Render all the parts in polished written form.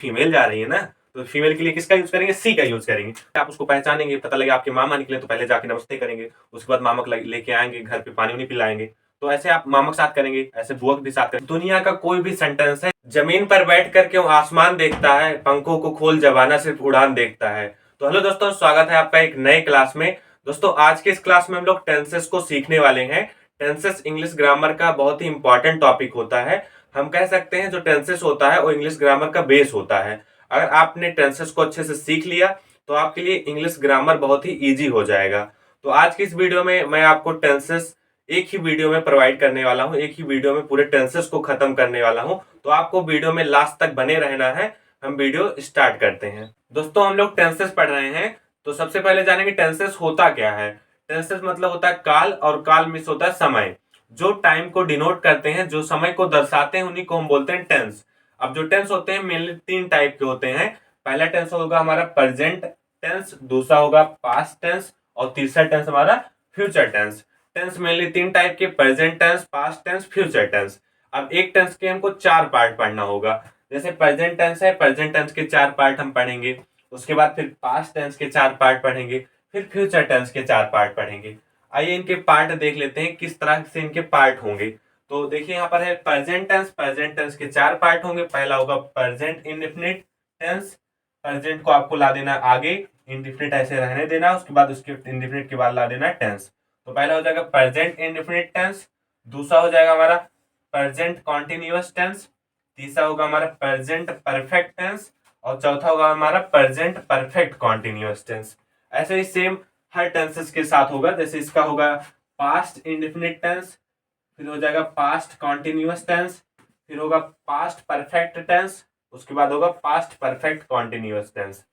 Female जा रही है ना, तो फीमेल के लिए किसका यूज करेंगे? सी का यूज करेंगे। आप उसको पहचानेंगे, पता लगे आपके मामा निकले तो पहले जाके नमस्ते करेंगे, उसके बाद मामा लेके आएंगे, घर पे पानी उनी पिलाएंगे। तो ऐसे आप मामा के साथ करेंगे, ऐसे बुआ के भी साथ करेंगे। दुनिया का कोई भी सेंटेंस है, जमीन पर बैठ कर क्यों आसमान देखता है, पंखों को खोल जवाना सिर्फ उड़ान देखता है। तो हेलो दोस्तों, स्वागत है आपका एक नए क्लास में। दोस्तों आज के इस क्लास में हम लोग टेंसेस को सीखने वाले हैं। टेंसेस इंग्लिश ग्रामर का बहुत ही इंपॉर्टेंट टॉपिक होता है। हम कह सकते हैं जो टेंसेस होता है वो इंग्लिश ग्रामर का बेस होता है। अगर आपने टेंसेस को अच्छे से सीख लिया तो आपके लिए इंग्लिश ग्रामर बहुत ही इजी हो जाएगा। तो आज की इस वीडियो में मैं आपको टेंसेस एक ही वीडियो में प्रोवाइड करने वाला हूं, एक ही वीडियो में पूरे टेंसेस को खत्म करने वाला हूं। तो आपको वीडियो में लास्ट तक बने रहना है। हम वीडियो स्टार्ट करते हैं। दोस्तों हम लोग टेंसेस पढ़ रहे हैं, तो सबसे पहले जानेंगे टेंसेस होता क्या है। टेंसेस मतलब होता है काल, और काल मीन्स होता है समय। जो टाइम को डिनोट करते हैं, जो समय को दर्शाते हैं, उन्हीं को हम बोलते हैं टेंस। अब जो टेंस होते हैं मेनली 3 टाइप के होते हैं। पहला टेंस होगा हमारा प्रेजेंट टेंस, दूसरा होगा पास्ट टेंस, और तीसरा टेंस हमारा future tense. Tense mainly 3 type के, present tense, past tense, future tense. अब एक टेंस के हमको 4 पार्ट पढ़ना होगा। जैसे प्रेजेंट टेंस है, प्रेजेंट टेंस के 4 पार्ट हम पढ़ेंगे। उसके बाद फिर पास्ट टेंस के 4 पार्ट पढ़ेंगे, फिर फ्यूचर टेंस के 4 पार्ट पढ़ेंगे। आइए इनके पार्ट देख लेते हैं, किस तरह से इनके पार्ट होंगे। तो देखिए यहाँ पर है प्रेजेंट टेंस। प्रेजेंट टेंस के 4 पार्ट होंगे। पहला होगा प्रेजेंट इंडेफिनिट टेंस। प्रेजेंट को आपको ला देना आगे, इंडेफिनिट ऐसे रहने देना, उसके बाद उसके इंडेफिनिट के बाद ला देना टेंस। तो पहला हो जाएगा प्रेजेंट इंडेफिनिट टेंस, दूसरा हो जाएगा हमारा प्रेजेंट कॉन्टिन्यूअस टेंस, तीसरा होगा हमारा प्रेजेंट परफेक्ट टेंस, और चौथा होगा हमारा प्रेजेंट परफेक्ट कॉन्टिन्यूअस टेंस। ऐसे ही सेम हर टेंसेस के साथ होगा। जैसे इसका होगा पास्ट इंडेफिनिट टेंस, फिर हो जाएगा पास्ट कॉन्टिन्यूअस टेंस, फिर होगा पास्ट परफेक्ट टेंस, उसके बाद होगा पास्ट परफेक्ट कॉन्टिन्यूअस टेंस।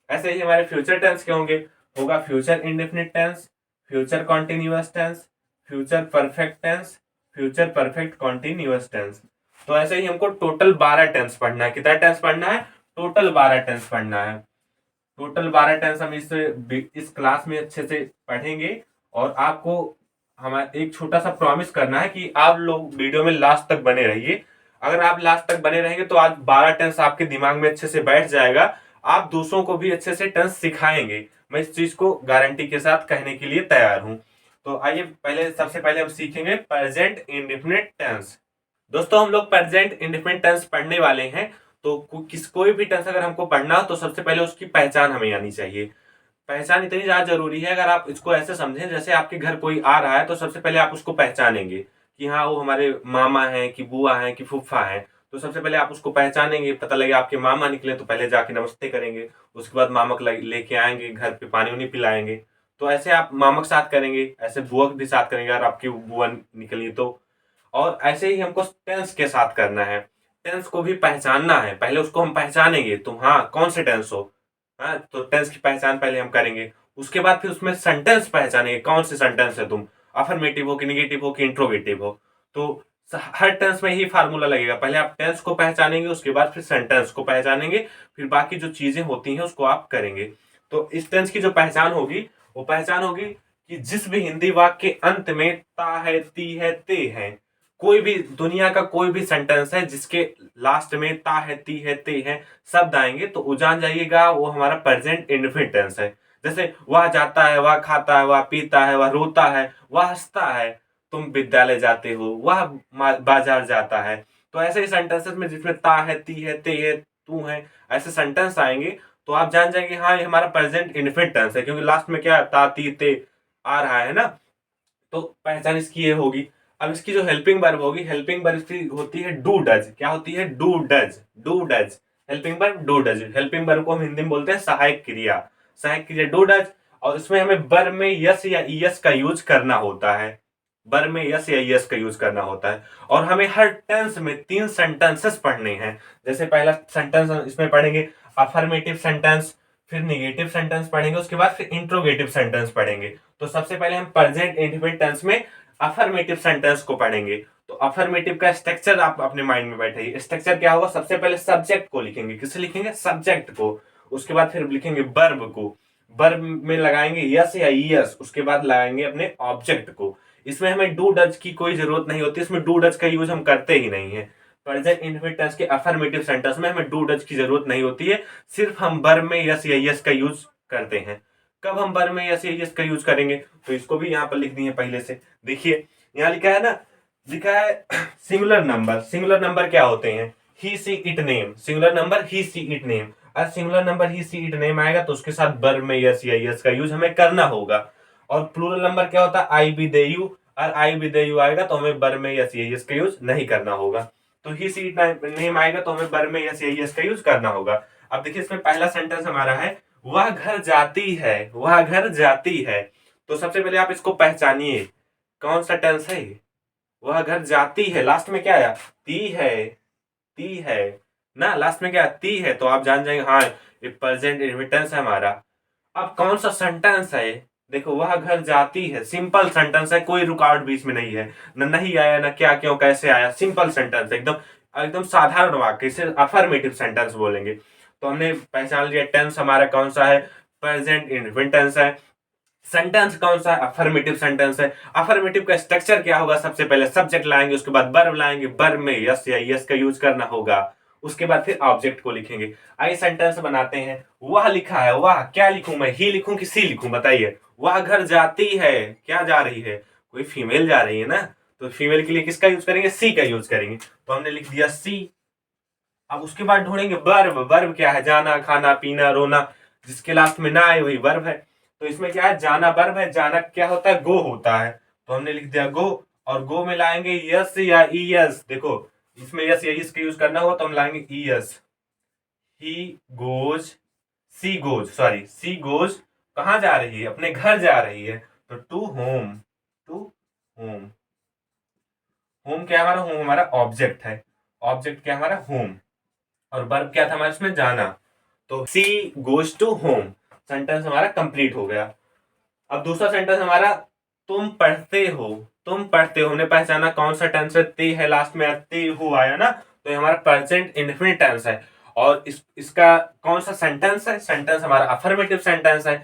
ऐसे ही हमारे फ्यूचर टेंस के होंगे। होगा future indefinite tense, future continuous tense, future perfect tense, future perfect continuous tense. तो ऐसे ही हमको टोटल 12 टेंस पढ़ना है। कितना टेंस पढ़ना है? टोटल 12 टेंस पढ़ना है। टोटल 12 टेंस हम इस क्लास में अच्छे से पढ़ेंगे। और आपको हमारा एक छोटा सा प्रॉमिस करना है कि आप लोग वीडियो में लास्ट तक बने रहिए। अगर आप लास्ट तक बने रहेंगे तो आज 12 टेंस आपके दिमाग में अच्छे से बैठ जाएगा। आप दूसरों को भी अच्छे से टेंस सिखाएंगे। मैं इस चीज को गारंटी के साथ कहने के लिए तैयार हूं। तो आइए सबसे पहले हम सीखेंगे प्रेजेंट इंडेफिनिट टेंस। दोस्तों हम लोग प्रेजेंट इंडेफिनिट टेंस पढ़ने वाले हैं। तो कोई भी टेंस अगर हमको पढ़ना हो तो सबसे पहले उसकी पहचान हमें आनी चाहिए। पहचान इतनी ज्यादा जरूरी है। अगर आप इसको ऐसे समझें जैसे आपके घर कोई आ रहा है, तो सबसे पहले आप उसको पहचानेंगे कि हाँ वो हमारे मामा है, कि बुआ है, कि फूफा है। तो सबसे पहले आप उसको पहचानेंगे, पता लगे आपके मामा निकले तो पहले जाके नमस्ते करेंगे, उसके बाद मामा को लेके आएंगे, घर पे पानी उनी पिलाएंगे। तो ऐसे आप मामा के साथ करेंगे, ऐसे बुआ के भी साथ करेंगे अगर आपकी बुआ निकली तो। और ऐसे ही हमको टेंस के साथ करना है। टेंस को भी पहचानना है, पहले उसको हम पहचानेंगे तुम हाँ कौन से टेंस हो। हाँ तो टेंस की पहचान पहले हम करेंगे। उसके बाद फिर उसमें सेंटेंस पहचानेंगे, कौन से सेंटेंस है तुम, अफर्मेटिव हो कि निगेटिव हो कि इंट्रोगेटिव हो। तो हर टेंस में ही फार्मूला लगेगा। पहले आप टेंस को पहचानेंगे, उसके बाद फिर सेंटेंस को पहचानेंगे, फिर बाकी जो चीजें होती हैं उसको आप करेंगे। तो इस टेंस की जो पहचान होगी वो पहचान होगी कि जिस भी हिंदी वाक्य के अंत में ता है, ती है, ते है, कोई भी दुनिया का कोई भी सेंटेंस है जिसके लास्ट में ता है, ती है, ते है शब्द आएंगे, तो जान जाइएगा वो हमारा प्रेजेंट इंडेफिनिट टेंस है। जैसे वह जाता है, वह खाता है, वह पीता है, वह रोता है, वह हंसता है, तुम विद्यालय जाते हो, वह बाजार जाता है। तो ऐसे ही सेंटेंसेस में जिसमें ता है, ती है, ते है, तू है, ऐसे सेंटेंस आएंगे तो आप जान जाएंगे हाँ ये हमारा प्रेजेंट इंडेफिनिट टेंस है, क्योंकि लास्ट में क्या ता, ती, ते आ रहा है ना। तो पहचान इसकी ये होगी। अब इसकी जो हेल्पिंग वर्ब होगी, हेल्पिंग वर्ब इसकी होती है डू डज। क्या होती है? Do does, do does. Helping verb do does. Helping verb को हम हिंदी में बोलते हैं सहायक क्रिया। सहायक क्रिया डू डज। और इसमें हमें वर्ब में यस या ईएस का यूज करना होता है। वर्ब में यस या ईएस का यूज करना होता है। और हमें हर टेंस में 3 सेंटेंसेस पढ़ने हैं। जैसे पहला सेंटेंस इसमें पढ़ेंगे अफर्मेटिव सेंटेंस, फिर निगेटिव सेंटेंस पढ़ेंगे, उसके बाद फिर इंट्रोगेटिव सेंटेंस पढ़ेंगे। तो सबसे पहले हम प्रेजेंट इंडेफिनिट टेंस में अफर्मेटिव सेंटेंस को पढ़ेंगे। तो अफर्मेटिव का स्ट्रक्चर आप अपने माइंड में बैठाइए। स्ट्रक्चर क्या होगा? सबसे पहले सब्जेक्ट को लिखेंगे। किसे लिखेंगे? सब्जेक्ट को। उसके बाद फिर लिखेंगे वर्ब को। वर्ब में लगाएंगे यस या ईएस, उसके बाद लगाएंगे अपने ऑब्जेक्ट को। इसमें हमें डू डज की कोई जरूरत नहीं होती, इसमें डू डज का यूज हम करते ही नहीं है। प्रेजेंट इंडेफिनिट टेंस के अफर्मेटिव सेंटेंस में हमें डू डज की जरूरत नहीं होती है, सिर्फ हम वर्ब में यस या यस का यूज करते हैं। कब हम वर्ब में यस या यस का यूज करेंगे, तो इसको भी यहाँ पर लिख दिए पहले से। देखिए यहाँ लिखा है ना, लिखा है सिंगुलर नंबर। सिंगुलर नंबर क्या होते हैं? He she it name. Singular number he she it name. और singular number he she it name आएगा तो उसके साथ वर्ब में यस या यस का यूज हमें करना होगा। और प्लूरल नंबर क्या होता है? आई बी दे यू। और आई बी दे यू आएगा तो हमें वर्ब में यस या यस का यूज नहीं करना होगा। तो ही सी इट नेम आएगा तो हमें वर्ब में यस या यस का यूज करना होगा। अब देखिए इसमें पहला सेंटेंस हमारा है, वह घर जाती है। वह घर जाती है। तो सबसे पहले आप इसको पहचानिए, कौन सा टेंस है? वह घर जाती है, लास्ट में क्या आया? ती है। ती है ना, लास्ट में क्या ती है, तो आप जान जाएंगे हाँ ये प्रेजेंट इंडेफिनिट है हमारा। अब कौन सा सेंटेंस है? देखो वह घर जाती है, सिंपल सेंटेंस है, कोई रुकावट बीच में नहीं है, न नहीं आया न क्या क्यों कैसे आया, सिंपल सेंटेंस एकदम एकदम साधारण वाक्य, इसे अफर्मेटिव सेंटेंस बोलेंगे। तो हमने पहचान लिया टेंस हमारा कौन सा है, प्रेजेंट इंडेफिनिट टेंस है। सेंटेंस कौन सा है, अफर्मेटिव सेंटेंस है। अफर्मेटिव का स्ट्रक्चर क्या होगा, सबसे पहले सब्जेक्ट लाएंगे, उसके बाद वर्ब लाएंगे, वर्ब में यस या यस का यूज करना होगा, उसके बाद फिर ऑब्जेक्ट को लिखेंगे। आइए सेंटेंस बनाते हैं। वह लिखा है, वह क्या लिखूं मैं, ही लिखूं कि सी लिखूं, बताइए। वह घर जाती है, क्या जा रही है, कोई फीमेल जा रही है ना, तो फीमेल के लिए किसका यूज करेंगे, सी का यूज करेंगे। तो हमने लिख दिया सी। अब उसके बाद ढूंढेंगे वर्ब। वर्ब क्या है, जाना, खाना, पीना, रोना, जिसके लास्ट में ना आए वही वर्ब है। तो इसमें क्या है, जाना वर्ब है, जाना क्या होता है, गो होता है, तो हमने लिख दिया गो। और गो में लाएंगे यस या ई यस। देखो इसमें यस या इसका यूज करना होगा तो हम लाएंगे E S. He goes, she goes, sorry she goes कहाँ जा रही है, अपने घर जा रही है, तो to home. To home. Home क्या है हमारा, होम हमारा ऑब्जेक्ट है। ऑब्जेक्ट क्या है हमारा, होम। और वर्ब क्या था हमारे इसमें, जाना। तो she goes to home, sentence हमारा कंप्लीट हो गया। अब दूसरा सेंटेंस हमारा, तुम पढ़ते हो। तुम पढ़ते हो, हमने पहचाना कौन सा टेंस है, ते है, लास्ट में ते हो आया ना, तो ये हमारा प्रेजेंट इंडेफिनिट टेंस है। और इसका कौन सा सेंटेंस है, सेंटेंस हमारा अफर्मेटिव सेंटेंस है।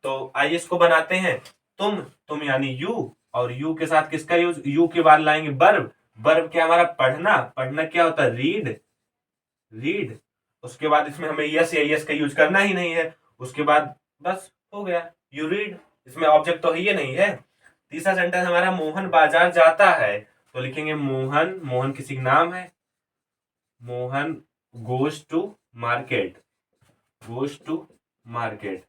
तो आइए इसको बनाते हैं। तुम यानी यू, और यू के साथ किसका यूज, यू के बाद लाएंगे वर्ब। वर्ब क्या हमारा, पढ़ना। पढ़ना क्या होता है, रीड। रीड। उसके बाद इसमें हमें यस या यस का यूज करना ही नहीं है, उसके बाद बस हो गया, यू रीड। इसमें ऑब्जेक्ट तो है ये नहीं है। तीसरा सेंटेंस हमारा, मोहन बाजार जाता है, तो लिखेंगे मोहन। मोहन किसी का नाम है, Mohan goes to market. Goes to market.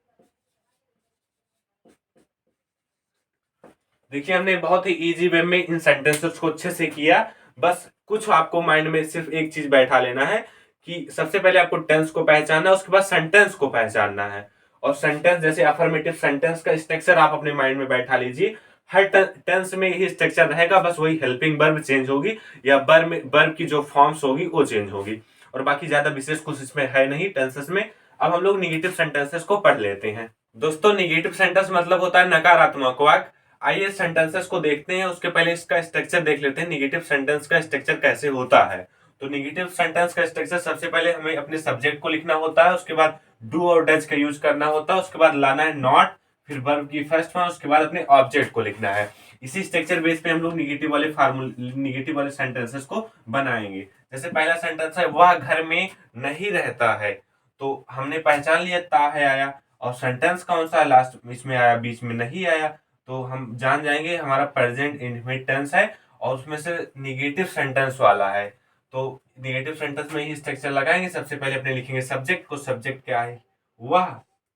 देखिए हमने बहुत ही इजी वे में इन सेंटेंसेस को अच्छे से किया। बस कुछ आपको माइंड में सिर्फ एक चीज बैठा लेना है कि सबसे पहले आपको टेंस को पहचानना है, उसके बाद सेंटेंस को पहचानना है। और सेंटेंस जैसे अफर्मेटिव सेंटेंस का स्ट्रक्चर आप अपने माइंड में बैठा लीजिए। हर टेंस में यही स्ट्रक्चर रहेगा, बस वही हेल्पिंग वर्ब चेंज होगी या वर्ब की जो फॉर्म्स होगी वो चेंज होगी। और बाकी ज्यादा विशेष कुछ इसमें है नहीं टेंसेस में। अब हम लोग निगेटिव सेंटेंसेस को पढ़ लेते हैं। दोस्तों निगेटिव सेंटेंस मतलब होता है नकारात्मक वाक्य। आइए सेंटेंसेस को देखते हैं, उसके पहले इसका स्ट्रक्चर देख लेते हैं, निगेटिव सेंटेंस का स्ट्रक्चर कैसे होता है। तो निगेटिव सेंटेंस का स्ट्रक्चर, सबसे पहले हमें अपने सब्जेक्ट को लिखना होता है, उसके बाद डू और डज का यूज करना होता है, उसके बाद लाना है नॉट, फिर वर्ब की फर्स्ट फॉर्म, उसके बाद अपने ऑब्जेक्ट को लिखना है। इसी स्ट्रक्चर बेस पे हम लोग निगेटिव वाले सेंटेंसेस को बनाएंगे। जैसे पहला सेंटेंस है, वह घर में नहीं रहता है, तो हमने पहचान लिया ता है आया, और सेंटेंस कौन सा लास्ट इसमें आया, बीच में नहीं आया, तो हम जान जाएंगे हमारा प्रेजेंट इंडेफिनिट टेंस है और उसमें से निगेटिव सेंटेंस वाला है। तो निगेटिव सेंटेंस में ही स्ट्रक्चर लगाएंगे, सबसे पहले अपने लिखेंगे सब्जेक्ट को। सब्जेक्ट क्या है, वह,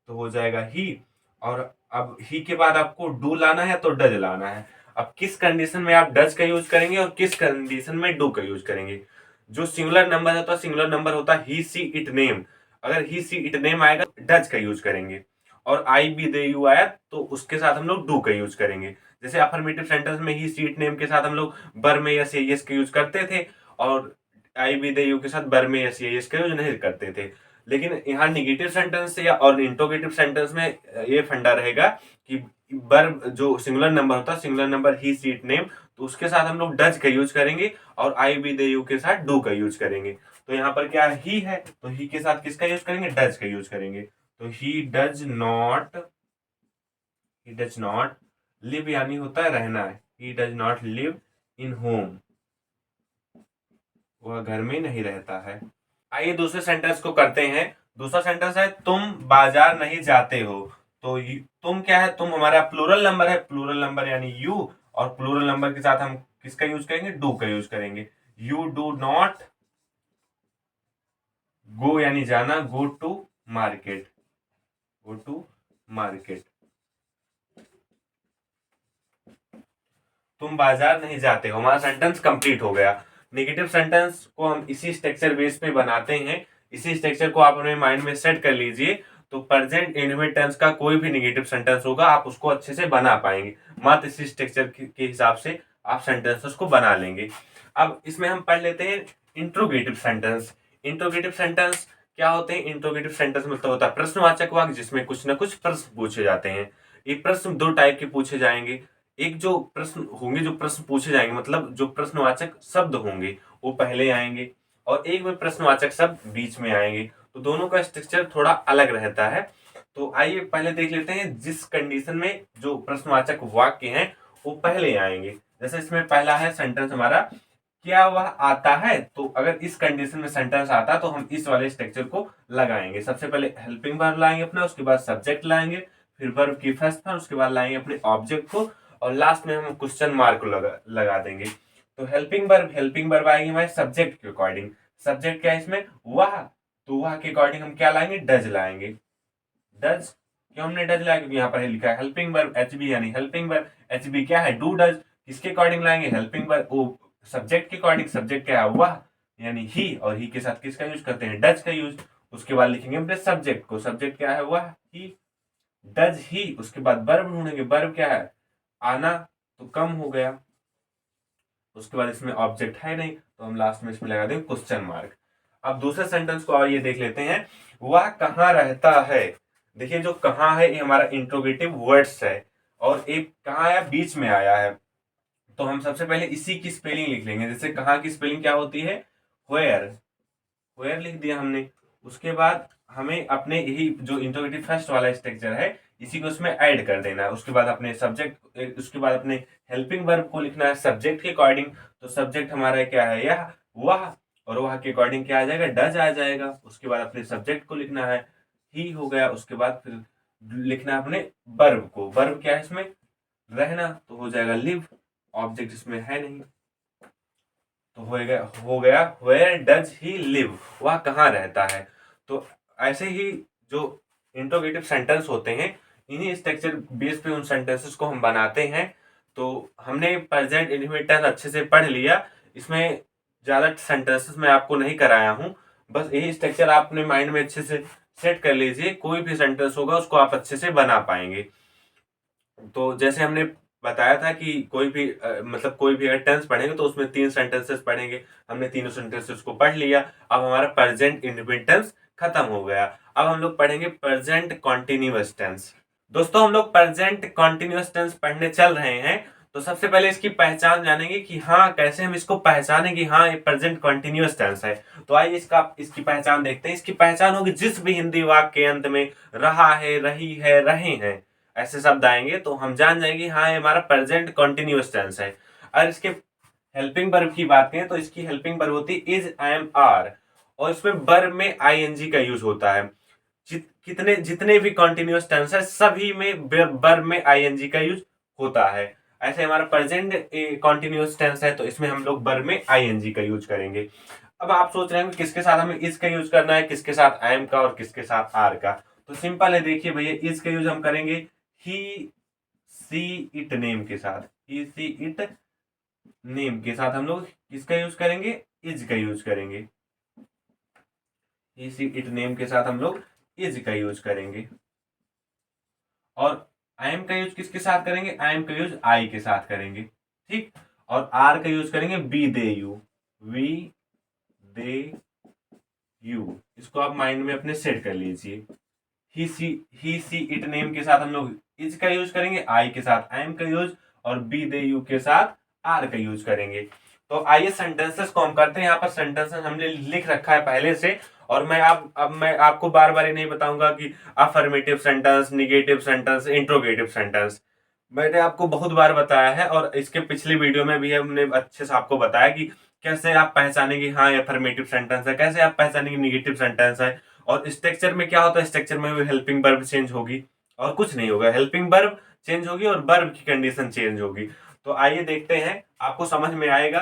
तो हो जाएगा ही। और अब ही के बाद आपको डू लाना है तो डज लाना है। अब किस कंडीशन में आप डज का यूज करेंगे और किस कंडीशन में डू का यूज करेंगे। जो सिंगुलर नंबर होता है, सिंगुलर नंबर होता है ही सी इट नेम, अगर ही सी इट नेम आएगा डज का यूज करेंगे। और आई बी दे यू आया तो उसके साथ हम लोग डू का यूज करेंगे। जैसे अफर्मेटिव सेंटेंस में ही सीट नेम के साथ हम लोग बर में यस यस का यूज करते थे, और आई बी दे यू के साथ बर में यस यस का यूज नहीं करते थे। लेकिन यहाँ निगेटिव सेंटेंस या और इंट्रोगेटिव सेंटेंस में ये फंडा रहेगा कि वर्ब जो सिंगुलर नंबर होता है, सिंगुलर नंबर ही सीट नेम, तो उसके साथ हम लोग डज का यूज करेंगे, और आई बी दे यू के साथ डू का यूज करेंगे। तो यहाँ पर क्या ही है, तो ही के साथ किसका यूज करेंगे, डज का यूज करेंगे। तो ही डज नॉट लिव यानी होता है रहना है, he does not live in home. वह घर में नहीं रहता है। आइए दूसरे सेंटेंस को करते हैं। दूसरा सेंटेंस है तुम बाजार नहीं जाते हो। तो तुम क्या है, तुम हमारा प्लूरल नंबर है, प्लूरल नंबर यानी यू, और प्लूरल नंबर के साथ हम किसका यूज करेंगे, डू का यूज करेंगे। यू डू नॉट गो यानी जाना, go to market, go to market. तुम बाजार नहीं जाते हो, हमारा सेंटेंस कंप्लीट हो गया। नेगेटिव सेंटेंस को हम इसी स्ट्रक्चर बेस पे बनाते हैं। इसी स्ट्रक्चर को आप अपने माइंड में सेट कर लीजिए, तो प्रेजेंट इंडेफिनिट टेंस का कोई भी नेगेटिव सेंटेंस होगा आप उसको अच्छे से बना पाएंगे। मात्र इसी स्ट्रक्चर के हिसाब से आप सेंटेंसेस को बना लेंगे। अब इसमें हम पढ़ लेते हैं इंट्रोगेटिव सेंटेंस। इंट्रोगेटिव सेंटेंस क्या होते हैं? इंट्रोगेटिव सेंटेंस मतलब होता है प्रश्नवाचक वाक्य जिसमें कुछ ना कुछ प्रश्न पूछे जाते हैं। ये प्रश्न दो टाइप के पूछे जाएंगे। एक जो प्रश्न होंगे, जो प्रश्न पूछे जाएंगे मतलब जो प्रश्नवाचक शब्द होंगे वो पहले आएंगे, और एक में प्रश्नवाचक शब्द बीच में आएंगे। तो दोनों का स्ट्रक्चर थोड़ा अलग रहता है। तो आइए पहले देख लेते हैं जिस कंडीशन में जो प्रश्नवाचक वाक्य हैं वो पहले आएंगे। जैसे इसमें पहला है सेंटेंस हमारा, क्या वह आता है? तो अगर इस कंडीशन में सेंटेंस आता है तो हम इस वाले स्ट्रक्चर को लगाएंगे। सबसे पहले हेल्पिंग वर्ब लाएंगे अपना, उसके बाद सब्जेक्ट लाएंगे, फिर वर्ब की फर्स्ट फॉर्म, उसके बाद लाएंगे अपने ऑब्जेक्ट को, और लास्ट में हम क्वेश्चन मार्क लगा देंगे। तो हेल्पिंग वर्ब आएगी हमारे सब्जेक्ट के अकॉर्डिंग। सब्जेक्ट क्या है इसमें? वह। तो वह के अकॉर्डिंग हम क्या लाएंगे? डज लाएंगे। डज, क्यों हमने डज लाया? क्योंकि यहाँ पर लिखा है हेल्पिंग वर्ब एचबी यानी हेल्पिंग वर्ब। एचबी क्या है? Do does. किसके अकॉर्डिंग लाएंगे? हेल्पिंग वर्ब, वो सब्जेक्ट के अकॉर्डिंग। सब्जेक्ट क्या है? वह यानी ही, और ही के साथ किसका यूज करते हैं? डज का यूज। उसके बाद लिखेंगे अपने सब्जेक्ट को। सब्जेक्ट क्या है? वह, ही, डज ही। उसके बाद वर्ब ढूंढेंगे। वर्ब क्या है? आना, तो कम हो गया। उसके बाद इसमें ऑब्जेक्ट है नहीं तो हम लास्ट में इसमें लगा देंगे क्वेश्चन मार्क। अब दूसरे सेंटेंस को और ये देख लेते हैं, वह कहाँ रहता है। देखिए जो कहाँ है ये हमारा इंट्रोगेटिव वर्ड्स है, और एक कहाँ आया? बीच में आया है। तो हम सबसे पहले इसी की स्पेलिंग लिख लेंगे। जैसे कहाँ की स्पेलिंग क्या होती है? व्हेयर। व्हेयर लिख दिया हमने। उसके बाद हमें अपने यही जो इंट्रोगेटिव फर्स्ट वाला स्ट्रक्चर है इसी को उसमें ऐड कर देना है। उसके बाद अपने सब्जेक्ट, उसके बाद अपने हेल्पिंग वर्ब को लिखना है सब्जेक्ट के अकॉर्डिंग। तो सब्जेक्ट हमारा क्या है? यह, वह, और वह के अकॉर्डिंग क्या आ जाएगा? डज आ जाएगा। उसके बाद अपने सब्जेक्ट को लिखना है, ही हो गया। उसके बाद फिर लिखना है अपने वर्ब को। वर्ब क्या है इसमें? रहना, तो हो जाएगा लिव। ऑब्जेक्ट इसमें है नहीं तो हो गया वेयर डज ही लिव, वह कहाँ रहता है। तो ऐसे ही जो इंट्रोगेटिव सेंटेंस होते हैं इन्हीं स्ट्रक्चर बेस पे उन सेंटेंसेस को हम बनाते हैं। तो हमने प्रेजेंट इंडेफिनिट टेंस अच्छे से पढ़ लिया। इसमें ज़्यादा सेंटेंसेस मैं आपको नहीं कराया हूँ, बस यही स्ट्रक्चर आप अपने माइंड में अच्छे से सेट कर लीजिए। कोई भी सेंटेंस होगा उसको आप अच्छे से बना पाएंगे। तो जैसे हमने बताया था कि कोई भी मतलब कोई भी अगर टेंस पढ़ेंगे तो उसमें 3 सेंटेंसेस पढ़ेंगे। हमने तीनों सेंटेंसेस को पढ़ लिया। अब हमारा प्रेजेंट इंडेफिनिट टेंस खत्म हो गया। अब हम लोग पढ़ेंगे प्रेजेंट कॉन्टिन्यूअस टेंस। दोस्तों हम लोग प्रेजेंट कॉन्टिन्यूअस टेंस पढ़ने चल रहे हैं। तो सबसे पहले इसकी पहचान जानेंगे कि हाँ कैसे हम इसको पहचानें कि हाँ ये प्रेजेंट कॉन्टिन्यूअस टेंस है। तो आइए इसकी पहचान देखते हैं। इसकी पहचान होगी जिस भी हिंदी वाक्य के अंत में रहा है, रही है, रहे हैं ऐसे शब्द आएंगे तो हम जान जाएंगे हाँ ये हमारा प्रेजेंट कॉन्टिन्यूअस टेंस है। और इसके हेल्पिंग वर्ब की बात करें तो इसकी हेल्पिंग वर्ब होती है इज, एम, आर, और इसमें वर्ब में आईएनजी का यूज होता है। जितने भी कॉन्टिन्यूअस टेंस है सभी में वर्ब में आईएनजी का यूज होता है। ऐसे हमारा प्रेजेंट कॉन्टिन्यूअस टेंस है तो इसमें हम लोग वर्ब में आईएनजी का यूज करेंगे। अब आप सोच रहे हैं किसके साथ हमें इज का यूज करना है, किसके साथ एम का और किसके साथ आर का। तो सिंपल है, देखिए भैया इज का यूज हम करेंगे ही सी इट नेम के साथ। ही सी इट नेम के साथ हम लोग किसका यूज करेंगे? इज का यूज करेंगे। ही सी इट नेम के साथ हम लोग इज का यूज करेंगे। और आई एम का यूज किसके साथ करेंगे? आई एम का यूज आई के साथ करेंगे, ठीक। और आर का यूज करेंगे be they you, we they you. इसको आप माइंड में अपने सेट कर लीजिए। ही सी इट नेम के साथ हम लोग इज का यूज करेंगे, आई के साथ एम का यूज, और बी दे यू के साथ आर का यूज करेंगे। तो आइए सेंटेंसेस को हम करते हैं। यहाँ पर सेंटेंसेस हमने लिख रखा है पहले से, और अब मैं आपको बार बार ही नहीं बताऊंगा कि affirmative sentence, negative sentence, interrogative sentence. मैंने आपको बहुत बार बताया है और इसके पिछली वीडियो में भी हमने अच्छे से आपको बताया कि कैसे आप पहचानेंगे हाँ ये अफर्मेटिव सेंटेंस है, कैसे आप पहचानेंगे निगेटिव सेंटेंस है। और स्ट्रक्चर में क्या होता है, स्ट्रक्चर में भी हेल्पिंग वर्ब चेंज होगी और कुछ नहीं होगा, हेल्पिंग वर्ब चेंज होगी और वर्ब की कंडीशन चेंज होगी। तो आइए देखते हैं, आपको समझ में आएगा।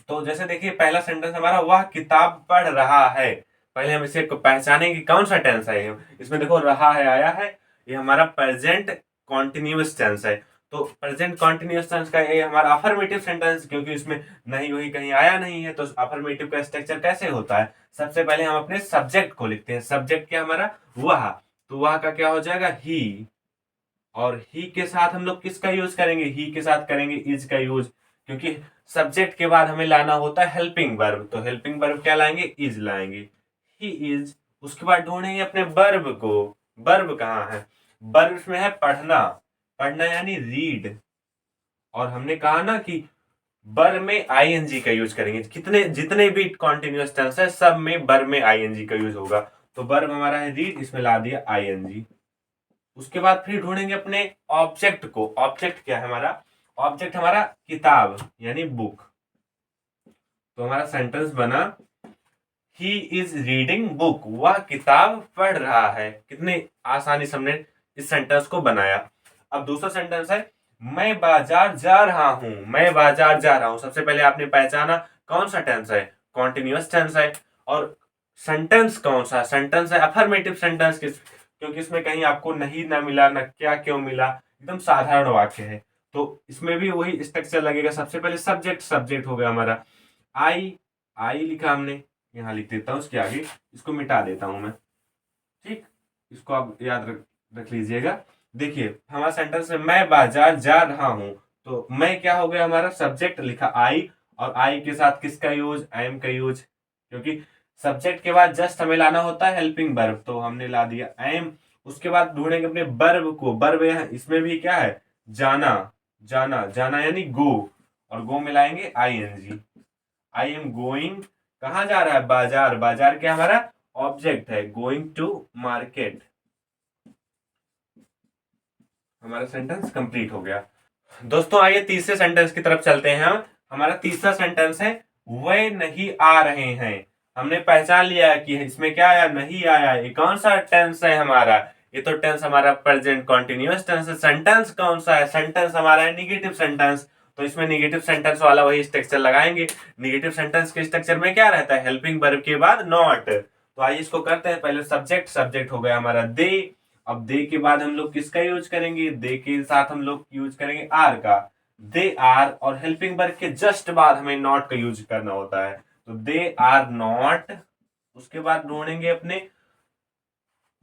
तो जैसे देखिए पहला सेंटेंस हमारा, वह किताब पढ़ रहा है। पहले हम इसे पहचानेंगे कौन सा टेंस है ये। इसमें देखो रहा है आया है, ये हमारा प्रेजेंट कॉन्टिन्यूअस टेंस है। तो प्रेजेंट कॉन्टिन्यूअस टेंस का ये हमारा अफर्मेटिव सेंटेंस, क्योंकि इसमें नहीं वही कहीं आया नहीं है। तो अफर्मेटिव का स्ट्रक्चर कैसे होता है, सबसे पहले हम अपने सब्जेक्ट को लिखते हैं। सब्जेक्ट क्या हमारा, वह। तो वह का क्या हो जाएगा, ही। और ही के साथ हम लोग किसका यूज करेंगे, ही के साथ करेंगे इज का यूज, क्योंकि सब्जेक्ट के बाद हमें लाना होता है हेल्पिंग वर्ब। तो हेल्पिंग वर्ब क्या लाएंगे, इज लाएंगे, ही इज। उसके बाद ढूंढेंगे अपने वर्ब को। वर्ब कहाँ है, वर्ब में है पढ़ना। पढ़ना यानी रीड। और हमने कहा ना कि वर्ब में आईएनजी का यूज करेंगे। कितने जितने भी कॉन्टिन्यूअस टेंस है सब में वर्ब में आईएनजी का यूज होगा। तो वर्ब हमारा है रीड, इसमें ला दिया आईएनजी। उसके बाद फिर ढूंढेंगे अपने ऑब्जेक्ट को। ऑब्जेक्ट क्या है हमारा, ऑब्जेक्ट हमारा किताब यानी बुक। तो हमारा सेंटेंस बना, ही इज रीडिंग बुक, वह किताब पढ़ रहा है। कितने आसानी से हमने इस सेंटेंस को बनाया। अब दूसरा सेंटेंस है, मैं बाजार जा रहा हूं। मैं बाजार जा रहा हूं, सबसे पहले आपने पहचाना कौन सा टेंस है, कॉन्टिन्यूअस टेंस है। और सेंटेंस कौन सा, सेंटेंस है अफर्मेटिव सेंटेंस, क्योंकि इसमें कहीं आपको नहीं ना मिला ना क्या क्यों मिला, एकदम साधारण वाक्य है। तो इसमें भी वही स्ट्रक्चर लगेगा। सबसे पहले सब्जेक्ट, सब्जेक्ट हो गया हमारा आई। आई लिखा हमने, यहाँ लिख देता हूँ उसके आगे, इसको मिटा देता हूं मैं, ठीक। इसको आप याद रख लीजिएगा। देखिए हमारा सेंटेंस है, मैं बाजार जा रहा हूं। तो मैं क्या हो गया हमारा, सब्जेक्ट लिखा आई, और आई के साथ किसका यूज, एम का यूज, क्योंकि सब्जेक्ट के बाद जस्ट हमें लाना होता है हेल्पिंग वर्ब, तो हमने ला दिया एम। उसके बाद ढूंढेंगे अपने वर्ब को। वर्ब यहाँ इसमें भी क्या है, जाना। जाना, जाना यानी गो, और गो में लाएंगे आईएनजी। आई एम गोइंग, कहाँ जा रहा है, बाजार। बाजार क्या हमारा ऑब्जेक्ट है, गोइंग टू मार्केट। हमारा सेंटेंस कंप्लीट हो गया। दोस्तों आइए तीसरे सेंटेंस की तरफ चलते हैं हम। हमारा तीसरा सेंटेंस है, वे नहीं आ रहे हैं। हमने पहचान लिया कि इसमें क्या आया, नहीं आया। ये कौन सा टेंस है हमारा, ये तो टेंस हमारा प्रेजेंट कॉन्टिन्यूअस टेंस है। सेंटेंस कौन सा है, सेंटेंस हमारा है निगेटिव सेंटेंस। तो इसमें निगेटिव सेंटेंस वाला वही स्ट्रक्चर लगाएंगे। निगेटिव सेंटेंस के स्ट्रक्चर में क्या रहता है, हेल्पिंग वर्ब के बाद नॉट। तो आइए इसको करते हैं। पहले सब्जेक्ट, सब्जेक्ट हो गया हमारा दे। अब दे के बाद हम लोग किसका यूज करेंगे, दे के साथ हम लोग यूज करेंगे आर का। दे आर, और हेल्पिंग वर्ब के जस्ट बाद हमें नॉट का यूज करना होता है। तो दे आर नॉट। उसके बाद ढूंढेंगे अपने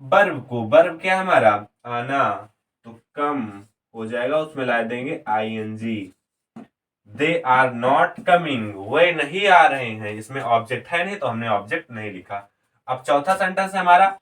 वर्ब को। वर्ब क्या है हमारा, आना। तो कम हो जाएगा, उसमें ला देंगे ING. They are not coming, वे नहीं आ रहे हैं। इसमें ऑब्जेक्ट है नहीं तो हमने ऑब्जेक्ट नहीं लिखा। अब चौथा सेंटेंस है हमारा,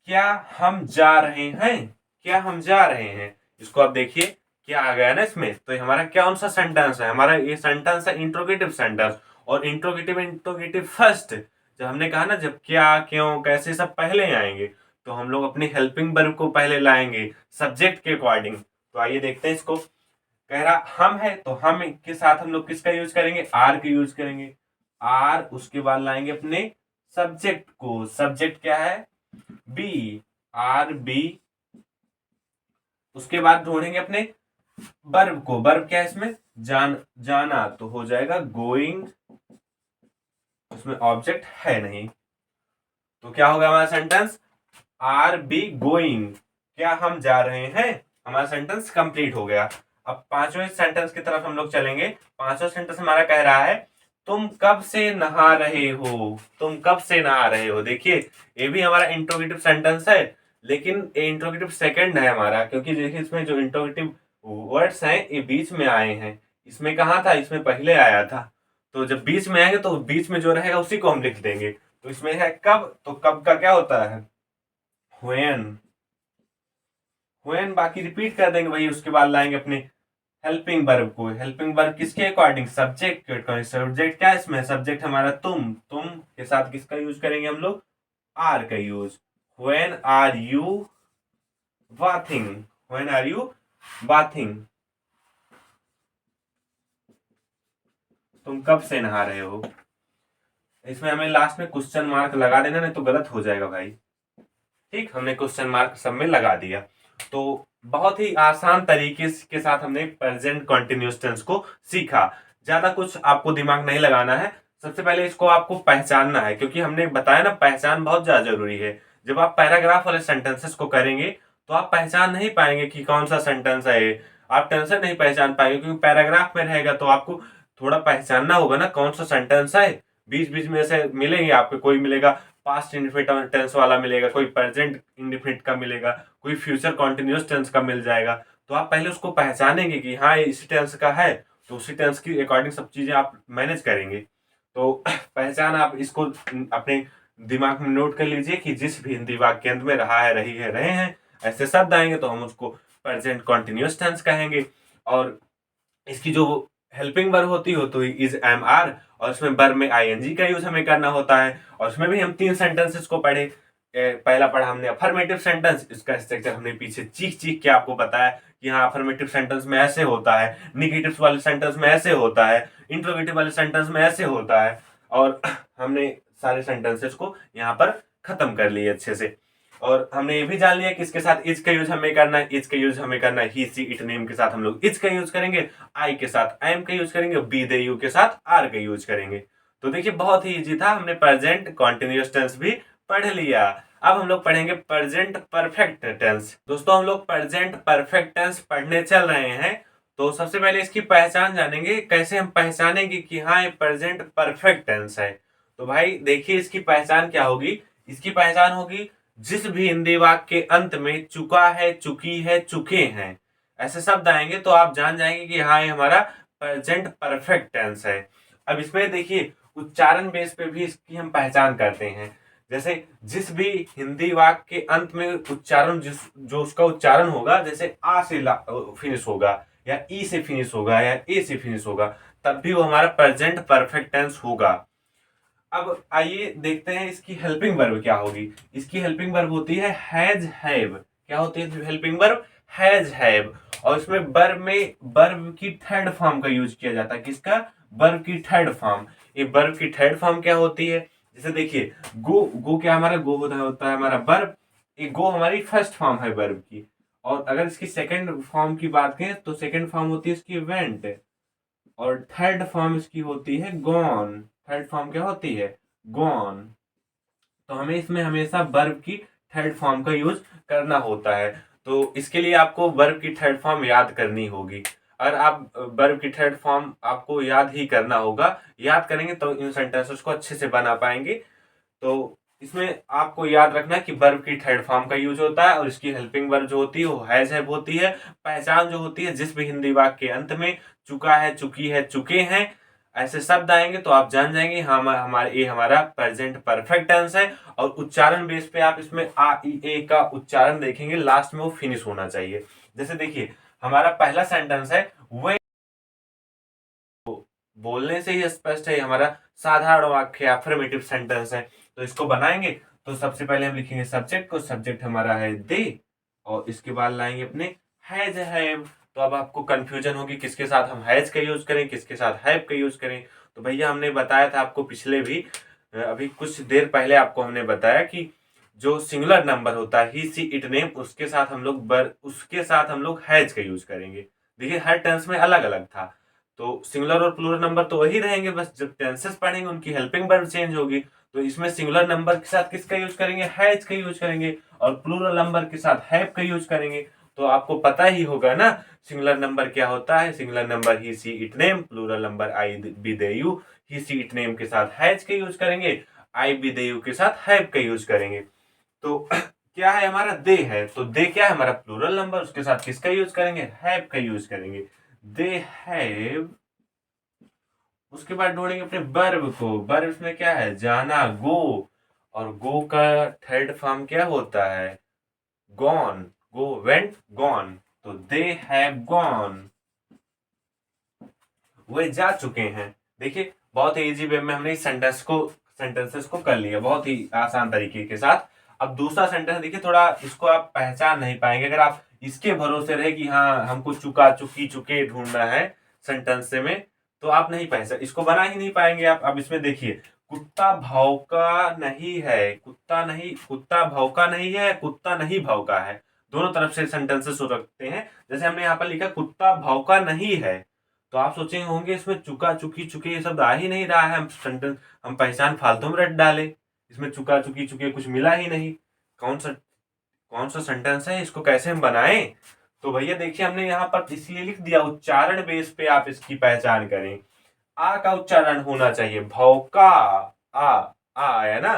क्या हम जा रहे हैं। क्या हम जा रहे हैं, इसको आप देखिए क्या आ गया ना इसमें। तो ये हमारा कौन सा सेंटेंस है, हमारा ये सेंटेंस है इंट्रोगेटिव सेंटेंस। और इंट्रोगेटिव इंट्रोगेटिव फर्स्ट, जब हमने कहा ना जब क्या क्यों कैसे सब पहले आएंगे, तो हम लोग अपनी हेल्पिंग वर्ब को पहले लाएंगे सब्जेक्ट के अकॉर्डिंग। तो आइए देखते हैं इसको। कह रहा हम है, तो हम के साथ हम लोग किसका यूज करेंगे, आर का यूज करेंगे। आर, उसके बाद लाएंगे अपने सब्जेक्ट को। सब्जेक्ट क्या है, बी, आर बी। उसके बाद ढूंढेंगे अपने वर्ब को। वर्ब क्या है इसमें, जाना। तो हो जाएगा गोइंग, उसमें ऑब्जेक्ट है नहीं। तो क्या होगा हमारा सेंटेंस, आर बी गोइंग, क्या हम जा रहे हैं। हमारा सेंटेंस कंप्लीट हो गया। अब पांचवें सेंटेंस की तरफ हम लोग चलेंगे। पांचवा सेंटेंस हमारा कह रहा है, तुम कब से नहा रहे हो। तुम कब से नहा रहे हो। देखिए ये भी हमारा इंट्रोगेटिव सेंटेंस है, लेकिन इंट्रोगेटिव सेकंड है हमारा, क्योंकि देखिए इसमें जो इंट्रोगेटिव वर्ड्स हैं ये बीच में आए हैं। इसमें कहा था, इसमें पहले आया था। तो जब बीच में आएंगे तो बीच में जो रहेगा उसी को हम लिख देंगे। तो इसमें है कब, तो कब का क्या होता है, व्हेन। व्हेन बाकी रिपीट कर देंगे वही। उसके बाद लाएंगे अपने हेल्पिंग वर्ब को। हेल्पिंग वर्ब किसके अकॉर्डिंग, सब्जेक्ट के अकॉर्डिंग। सब्जेक्ट क्या है इसमें, सब्जेक्ट हमारा तुम। तुम के साथ किसका यूज करेंगे हम लोग, आर का use. When are you bathing. When are you bathing. तुम कब से नहा रहे हो। इसमें हमें लास्ट में क्वेश्चन मार्क लगा देना, नहीं तो गलत हो जाएगा भाई। ठीक, हमने क्वेश्चन मार्क सब में लगा दिया। तो बहुत ही आसान तरीके के साथ हमने प्रेजेंट कंटिन्यूअस टेंस को सीखा। ज्यादा कुछ आपको दिमाग नहीं लगाना है। सबसे पहले इसको आपको पहचानना है, क्योंकि हमने बताया ना, पहचान बहुत ज्यादा जरूरी है। जब आप पैराग्राफ वाले सेंटेंसेस को करेंगे तो आप पहचान नहीं पाएंगे कि कौन सा सेंटेंस है ये। आप टेंशन नहीं पहचान पाएंगे, क्योंकि पैराग्राफ में रहेगा तो आपको थोड़ा पहचानना होगा ना कौन सा सेंटेंस है। बीच बीच में ऐसे मिलेंगे आपको, कोई मिलेगा पास्ट इंडिफिनिट टेंस वाला मिलेगा, कोई प्रेजेंट इंडिफिनिट का मिलेगा, कोई फ्यूचर कॉन्टिन्यूअस टेंस का मिल जाएगा। तो आप पहले उसको पहचानेंगे कि हाँ ये इसी टेंस का है, तो उसी टेंस की अकॉर्डिंग सब चीजें आप मैनेज करेंगे। तो पहचान आप इसको अपने दिमाग में नोट कर लीजिए कि जिस भी हिंदी वाक्य अंत में रहा है, रही है, रहे हैं ऐसे शब्द आएंगे तो हम उसको प्रेजेंट कॉन्टिन्यूअस टेंस कहेंगे। और इसकी जो हेल्पिंग वर्ब होती हो तो इज एम आर, और इसमें वर्ब में आईएनजी का यूज हमें करना होता है। और उसमें भी हम 3 सेंटेंसेस को पढ़े। पहला पढ़ा हमने अफर्मेटिव सेंटेंस, इसका स्ट्रक्चर हमने पीछे चीख चीख के आपको बताया कि हाँ अफर्मेटिव सेंटेंस में ऐसे होता है, निगेटिव वाले सेंटेंस में ऐसे होता है, इंट्रोगेटिव वाले सेंटेंस में ऐसे होता है। और हमने सारे सेंटेंसेस को यहाँ पर खत्म कर लिए अच्छे से। और हमने ये भी जान लिया कि इसके साथ इज का यूज हमें करना है। इज का यूज हमें करना है ही सी इट नेम के साथ हम लोग इज का यूज करेंगे, आई के साथ एम का यूज करेंगे, बी दे यू के साथ आर का यूज करेंगे। तो देखिए बहुत ही इजी था, हमने प्रेजेंट कॉन्टिन्यूअस टेंस भी पढ़ लिया। अब हम लोग पढ़ेंगे प्रेजेंट परफेक्ट टेंस। दोस्तों हम लोग प्रेजेंट परफेक्ट टेंस पढ़ने चल रहे हैं। तो सबसे पहले इसकी पहचान जानेंगे, कैसे हम पहचानेंगे कि हाँ ये प्रेजेंट परफेक्ट टेंस है। तो भाई देखिए इसकी पहचान क्या होगी। इसकी पहचान होगी जिस भी हिंदी वाक्य के अंत में चुका है, चुकी है, चुके हैं ऐसे शब्द आएंगे तो आप जान जाएंगे कि हाँ ये हमारा प्रेजेंट परफेक्ट टेंस है। अब इसमें देखिए उच्चारण बेस पे भी इसकी हम पहचान करते हैं। जैसे जिस भी हिंदी वाक्य के अंत में उच्चारण जो उसका उच्चारण होगा, जैसे आ से फिनिश होगा, या ई से फिनिश होगा, या ए से फिनिश होगा, तब भी वो हमारा प्रेजेंट परफेक्ट टेंस होगा। अब आइए देखते हैं इसकी हेल्पिंग वर्ब क्या होगी। इसकी हेल्पिंग वर्ब होती है हैज हैव। क्या होती है हेल्पिंग वर्ब? Has have. और इसमें वर्ब की थर्ड फॉर्म का यूज किया जाता है। किसका? वर्ब की थर्ड फॉर्म। ये वर्ब की थर्ड फॉर्म क्या होती है? जैसे देखिए गो क्या हमारा गो होता है हमारा वर्ब। ये गो हमारी फर्स्ट फॉर्म है वर्ब की। और अगर इसकी सेकंड फॉर्म की बात करें तो सेकंड फॉर्म होती है इसकी वेंट, और थर्ड फॉर्म इसकी होती है गॉन। थर्ड फॉर्म क्या होती है? गॉन। तो हमें इसमें हमेशा वर्ब की थर्ड फॉर्म का यूज करना होता है। तो इसके लिए आपको वर्ब की थर्ड फॉर्म याद करनी होगी। अगर आप वर्ब की थर्ड फॉर्म आपको याद ही करना होगा, याद करेंगे तो इन सेंटेंसेस को अच्छे से बना पाएंगे। तो इसमें आपको याद रखना है कि वर्ब की थर्ड फॉर्म का यूज होता है, और इसकी हेल्पिंग वर्ब जो होती है वो हैज हैव होती है। पहचान जो होती है जिस भी हिंदी वाक्य के अंत में चुका है, चुकी है, चुके हैं ऐसे शब्द आएंगे तो आप जान जाएंगे हम हमारे ये हमारा प्रेजेंट परफेक्ट टेंस है। और उच्चारण बेस पे आप इसमें आ ई ए का उच्चारण देखेंगे, लास्ट में वो फिनिश होना चाहिए। जैसे देखिए हमारा पहला सेंटेंस है वे, बोलने से ही स्पष्ट है हमारा साधारण वाक्य अफर्मेटिव सेंटेंस है। तो इसको बनाएंगे तो सबसे पहले हम लिखेंगे सब्जेक्ट को। सब्जेक्ट हमारा है दे, और इसके बाद लाएंगे अपने हैज हैव। तो अब आपको कंफ्यूजन होगी किसके साथ हम हैज का यूज करें, किसके साथ हैव का यूज करें। तो भैया हमने बताया था आपको पिछले भी अभी कुछ देर पहले आपको हमने बताया कि जो सिंगुलर नंबर होता है ही सी इट नेम, उसके साथ हम लोग हैज का यूज करेंगे। देखिए हर टेंस में अलग अलग था। तो सिंगुलर और प्लूरल नंबर तो वही रहेंगे, बस जब टेंसेस पढ़ेंगे उनकी हेल्पिंग वर्ब चेंज होगी। तो इसमें सिंगुलर नंबर के साथ किसका यूज करेंगे? हैज का यूज करेंगे, और प्लूरल नंबर के साथ हैव का यूज करेंगे। तो आपको पता ही होगा ना सिंगुलर नंबर क्या होता है। Singular number he she it name, plural number I be they you. He she it name के साथ हैज का यूज करेंगे, आई बी दे यू के साथ हैव का यूज करेंगे। तो क्या है हमारा? दे है, तो दे क्या है हमारा? प्लूरल नंबर, उसके साथ किसका यूज करेंगे? हैव का यूज करेंगे। They have. उसके बाद ढूंढेंगे अपने वर्ब को। वर्ब में क्या है? जाना, गो। और गो का थर्ड फॉर्म क्या होता है? गॉन। Go went gone. तो दे हैव गॉन, वे जा चुके हैं। देखिए बहुत ही इजी वे में हमने सेंटेंसेस को कर लिया, बहुत ही आसान तरीके के साथ। अब दूसरा सेंटेंस देखिए, थोड़ा इसको आप पहचान नहीं पाएंगे अगर आप इसके भरोसे रहे कि हाँ हमको चुका, चुकी, चुके ढूंढना है सेंटेंस में, तो आप नहीं पहचान इसको बना ही नहीं पाएंगे आप। अब इसमें देखिए, कुत्ता भौंका नहीं है, कुत्ता भौंका नहीं है, कुत्ता नहीं भौंका है, दोनों तरफ से सेंटेंसेस हो सकते हैं। जैसे हमने यहाँ पर लिखा कुत्ता भौंका नहीं है, तो आप सोचेंगे होंगे इसमें चुका चुकी चुके ये शब्द आ ही नहीं रहा है, हम सेंटेंस हम पहचान फालतू में रट डाले, इसमें चुका चुकी चुके कुछ मिला ही नहीं, कौन सा सेंटेंस है, इसको कैसे हम बनाएं। तो भैया देखिए, हमने यहाँ पर इसलिए लिख दिया, उच्चारण बेस पे आप इसकी पहचान करें। आ का उच्चारण होना चाहिए, भौका, आ आ आया ना,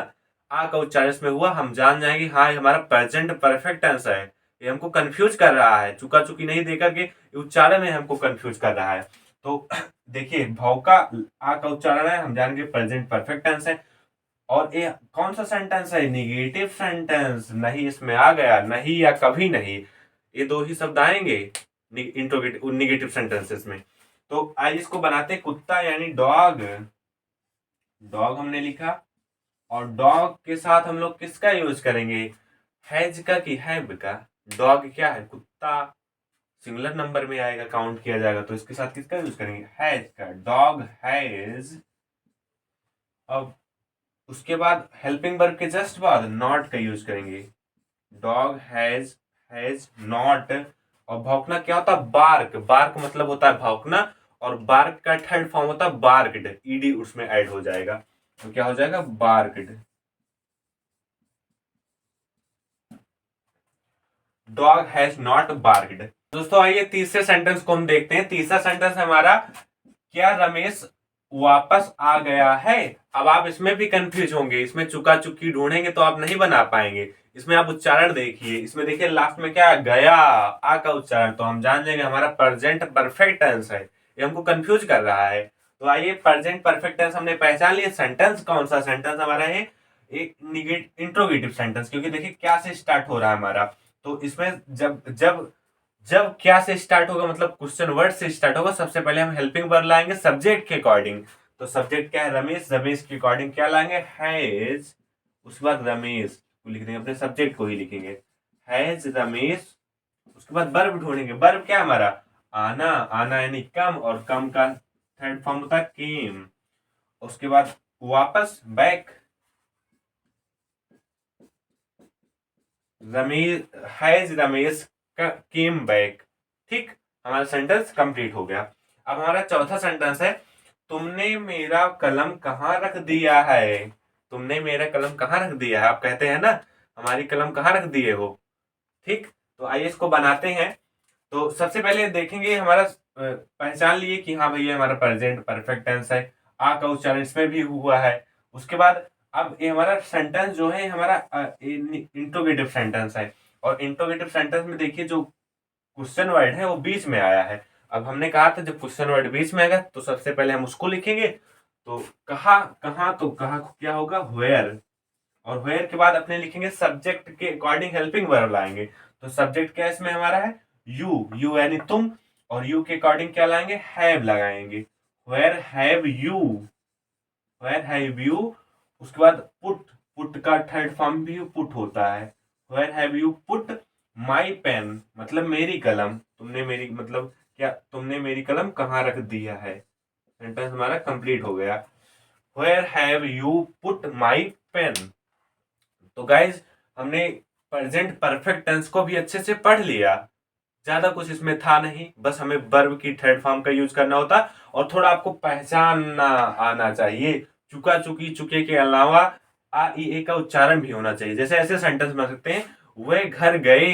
आ का उच्चारण इसमें हुआ, हम जान जाएंगे हाँ ये हमारा प्रेजेंट परफेक्ट टेंस है। ये हमको कंफ्यूज कर रहा है, चुका चुकी नहीं देकर के उच्चारण में हमको कंफ्यूज कर रहा है। तो देखिए, भौका आ का उच्चारण है, हम जानेंगे प्रेजेंट परफेक्ट टेंस है। और ये कौन सा सेंटेंस है, निगेटिव सेंटेंस, नहीं इसमें आ गया, नहीं या कभी नहीं, ये दो ही शब्द आएंगे निगेटिव सेंटेंसेस में। तो आइए इसको बनाते, कुत्ता यानी डॉग, डॉग हमने लिखा, और डॉग के साथ हम लोग किसका यूज करेंगे, हैज का कि हैव का। डॉग क्या है, कुत्ता, सिंगुलर नंबर में आएगा, काउंट किया जाएगा, तो इसके साथ किसका यूज करेंगे, हैज का, डॉग हैज। अब उसके बाद हेल्पिंग वर्ब के जस्ट बाद नॉट का यूज करेंगे, डॉग हैज नॉट। और भौंकना क्या होता है, बार्क, बार्क मतलब होता है भौंकना, और बार्क का थर्ड फॉर्म होता है बार्क्ड, ईडी उसमें ऐड हो जाएगा, तो क्या हो जाएगा, barked. Dog has not barked. दोस्तों आइए तीसरे सेंटेंस को हम देखते हैं। तीसरा सेंटेंस हमारा, क्या रमेश वापस आ गया है। अब आप इसमें भी कंफ्यूज होंगे, इसमें चुका चुकी ढूंढेंगे तो आप नहीं बना पाएंगे। इसमें आप उच्चारण देखिए, इसमें देखिए लास्ट में क्या गया, आ का उच्चारण, तो हम जान जाएंगे हमारा प्रेजेंट परफेक्ट टेंस है, ये हमको कंफ्यूज कर रहा है। तो आइए प्रेजेंट परफेक्ट टेंस हमने पहचान लिया। सेंटेंस कौन सा सेंटेंस हमारा है, एक इंट्रोगेटिव सेंटेंस, क्योंकि देखिए क्या से स्टार्ट हो रहा है हमारा। तो इसमें जब जब जब क्या से स्टार्ट होगा, मतलब क्वेश्चन वर्ड से स्टार्ट होगा, सबसे पहले हम हेल्पिंग वर्ब लाएंगे सब्जेक्ट के अकॉर्डिंग। तो सब्जेक्ट क्या है, रमेश, रमेश के अकॉर्डिंग क्या लाएंगे, हैज। उसके बाद रमेश को लिख देंगे, अपने सब्जेक्ट को ही लिखेंगे, हैज रमेश। उसके बाद वर्ब ढूंढेंगे, वर्ब क्या हमारा, आना, आना यानी कम, और कम का थर्ड फॉर्म होता है केम। उसके बाद वापस, back, Ramesh, has Ramesh came back. ठीक, हमारा सेंटेंस कंप्लीट हो गया। अब हमारा चौथा सेंटेंस है, तुमने मेरा कलम कहाँ रख दिया है। तुमने मेरा कलम कहाँ रख दिया है, आप कहते हैं ना हमारी कलम कहाँ रख दिए हो। ठीक, तो आइए इसको बनाते हैं। तो सबसे पहले देखेंगे हमारा पहचान लिए कि हाँ भैया हमारा प्रेजेंट परफेक्ट टेंस है, आ का उच्चारण इसमें भी हुआ है। उसके बाद अब ये हमारा सेंटेंस जो है हमारा इंट्रोगेटिव सेंटेंस है, और इंट्रोगेटिव सेंटेंस में देखिए जो क्वेश्चन वर्ड है वो बीच में आया है। अब हमने कहा था जब क्वेश्चन वर्ड बीच में आएगा तो सबसे पहले हम उसको लिखेंगे। तो कहा, कहाँ, तो कहा क्या होगा, वेयर। और वेयर के बाद अपने लिखेंगे सब्जेक्ट के अकॉर्डिंग हेल्पिंग वर्ब लाएंगे। तो सब्जेक्ट क्या इसमें हमारा है, यू यानी तुम, और यू के अकॉर्डिंग क्या लाएंगे, हैव लगाएंगे, where have you, where have you. उसके बाद पुट, पुट का थर्ड फॉर्म भी पुट होता है, where have you put my pen, मतलब मेरी कलम, तुमने मेरी मतलब क्या, तुमने मेरी कलम कहाँ रख दिया है। सेंटेंस हमारा कंप्लीट हो गया, where have you put my pen. तो गाइज हमने प्रेजेंट परफेक्ट टेंस को भी अच्छे से पढ़ लिया, ज्यादा कुछ इसमें था नहीं, बस हमें वर्ब की थर्ड फॉर्म का यूज करना होता, और थोड़ा आपको पहचानना आना चाहिए, चुका चुकी चुके के अलावा आ ई ए का उच्चारण भी होना चाहिए। जैसे ऐसे सेंटेंस बन सकते हैं, वे घर गए,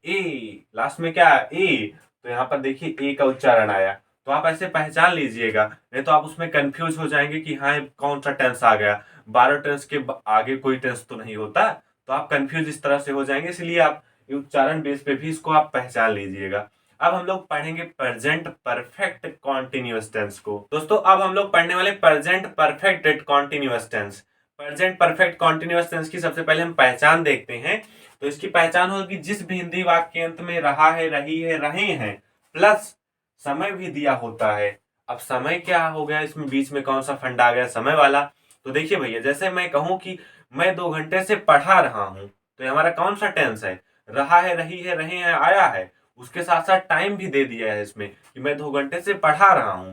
ए लास्ट में क्या, ए, तो यहाँ पर देखिए ए का उच्चारण आया, तो आप ऐसे पहचान लीजिएगा, नहीं तो आप उसमें कंफ्यूज हो जाएंगे कि हाँ कौन सा टेंस आ गया, 12 टेंस के आगे कोई टेंस तो नहीं होता, तो आप कंफ्यूज इस तरह से हो जाएंगे, इसलिए आप उच्चारण बेस पे भी इसको आप पहचान लीजिएगा। अब हम लोग पढ़ेंगे प्रेजेंट परफेक्ट कॉन्टिन्यूअस टेंस को। दोस्तों अब हम लोग पढ़ने वाले present perfect continuous tense. Present perfect continuous tense की सबसे पहले हम पहचान देखते हैं। तो इसकी पहचान होगी, जिस भी हिंदी वाक्य के अंत में रहा है, रही है, रहे हैं प्लस समय भी दिया होता है। अब समय क्या हो गया, इसमें बीच में कौन सा फंडा आ गया, समय वाला। तो देखिए भैया, जैसे मैं कहूं कि मैं 2 घंटे से पढ़ा रहा हूं, तो ये हमारा कौन सा टेंस है, रहा है, रही है, रहे हैं, आया है, उसके साथ साथ टाइम भी दे दिया है इसमें कि मैं 2 घंटे से पढ़ा रहा हूं,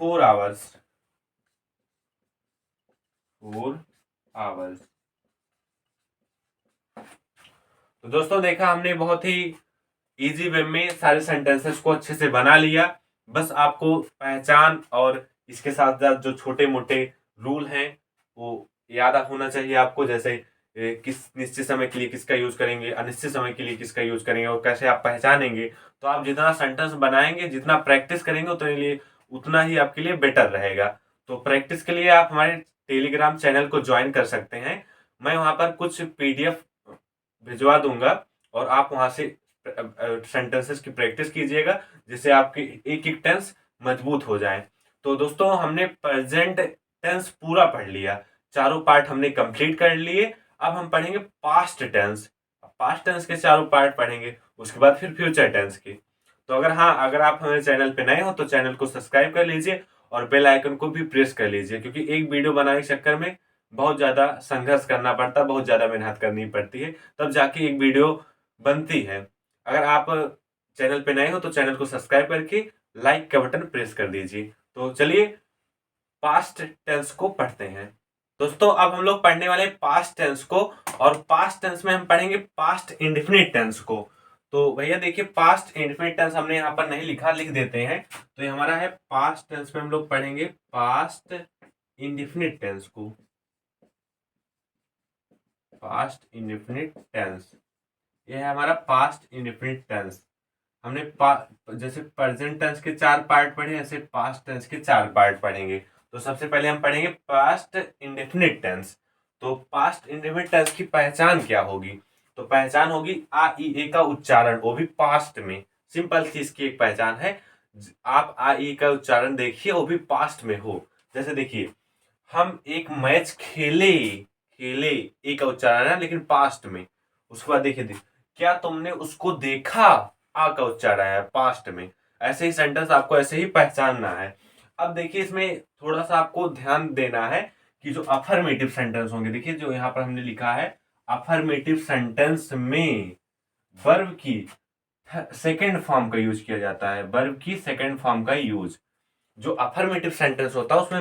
4 आवर्स, 4 आवर्स। तो दोस्तों देखा हमने बहुत ही इजी वे में सारे सेंटेंसेस को अच्छे से बना लिया। बस आपको पहचान और इसके साथ साथ जो छोटे मोटे रूल हैं वो याद होना चाहिए आपको, जैसे किस निश्चित समय के लिए किसका यूज करेंगे, अनिश्चित समय के लिए किसका यूज करेंगे और कैसे आप पहचानेंगे। तो आप जितना सेंटेंस बनाएंगे, जितना प्रैक्टिस करेंगे उतना ही आपके लिए बेटर रहेगा। तो प्रैक्टिस के लिए आप हमारे टेलीग्राम चैनल को ज्वाइन कर सकते हैं। मैं वहां पर कुछ पीडीएफ भिजवा दूंगा और आप वहां से सेंटेंसेस की प्रैक्टिस कीजिएगा, जिससे आपके एक एक टेंस मजबूत हो जाए। तो दोस्तों हमने प्रेजेंट टेंस पूरा पढ़ लिया, चारों पार्ट हमने कंप्लीट कर लिए। अब हम पढ़ेंगे पास्ट टेंस। पास्ट टेंस के चारों पार्ट पढ़ेंगे, उसके बाद फिर फ्यूचर टेंस की। तो अगर आप हमारे चैनल पे नए हो तो चैनल को सब्सक्राइब कर लीजिए और बेल आइकन को भी प्रेस कर लीजिए, क्योंकि एक वीडियो बनाने के चक्कर में बहुत ज्यादा संघर्ष करना पड़ता है, बहुत ज्यादा मेहनत करनी पड़ती है, तब जाके एक वीडियो बनती है। अगर आप चैनल पे नए हो तो चैनल को सब्सक्राइब करके लाइक का बटन प्रेस कर दीजिए। तो चलिए पास्ट टेंस को पढ़ते हैं। दोस्तों अब हम लोग पढ़ने वाले पास्ट टेंस को, और पास्ट टेंस में हम पढ़ेंगे पास्ट इंडेफिनिट टेंस को। तो भैया देखिए, पास्ट इंडेफिनिट टेंस हमने यहाँ पर नहीं लिखा, लिख देते हैं। तो ये हमारा है पास्ट टेंस में हम लोग पढ़ेंगे पास्ट इंडेफिनिट टेंस को। पास्ट इंडेफिनिट टेंस, ये है हमारा पास्ट इंडेफिनिट टेंस। हमने जैसे प्रेजेंट टेंस के 4 पार्ट पढ़े, ऐसे पास्ट टेंस के 4 पार्ट पढ़ेंगे। तो सबसे पहले हम पढ़ेंगे पास्ट इंडेफिनिट टेंस। तो पास्ट इंडेफिनिट टेंस की पहचान क्या होगी? तो पहचान होगी आ ई ए का उच्चारण, वो भी पास्ट में। सिंपल सी इसकी एक पहचान है, आप आ ई का उच्चारण देखिए वो भी पास्ट में हो। जैसे देखिए, हम एक मैच खेले, खेले ए का उच्चारण है लेकिन पास्ट में। उसके बाद देखिए, क्या तुमने उसको देखा, आ का उच्चारण है पास्ट में। ऐसे ही सेंटेंस आपको ऐसे ही पहचानना है। अब देखिए इसमें थोड़ा सा आपको ध्यान देना है कि जो अफर्मेटिव सेंटेंस होंगे, देखिए जो यहाँ पर हमने लिखा है, अफर्मेटिव सेंटेंस में वर्ब की सेकेंड फॉर्म का यूज किया जाता है। वर्ब की सेकेंड फॉर्म का यूज, जो अफर्मेटिव सेंटेंस होता है उसमें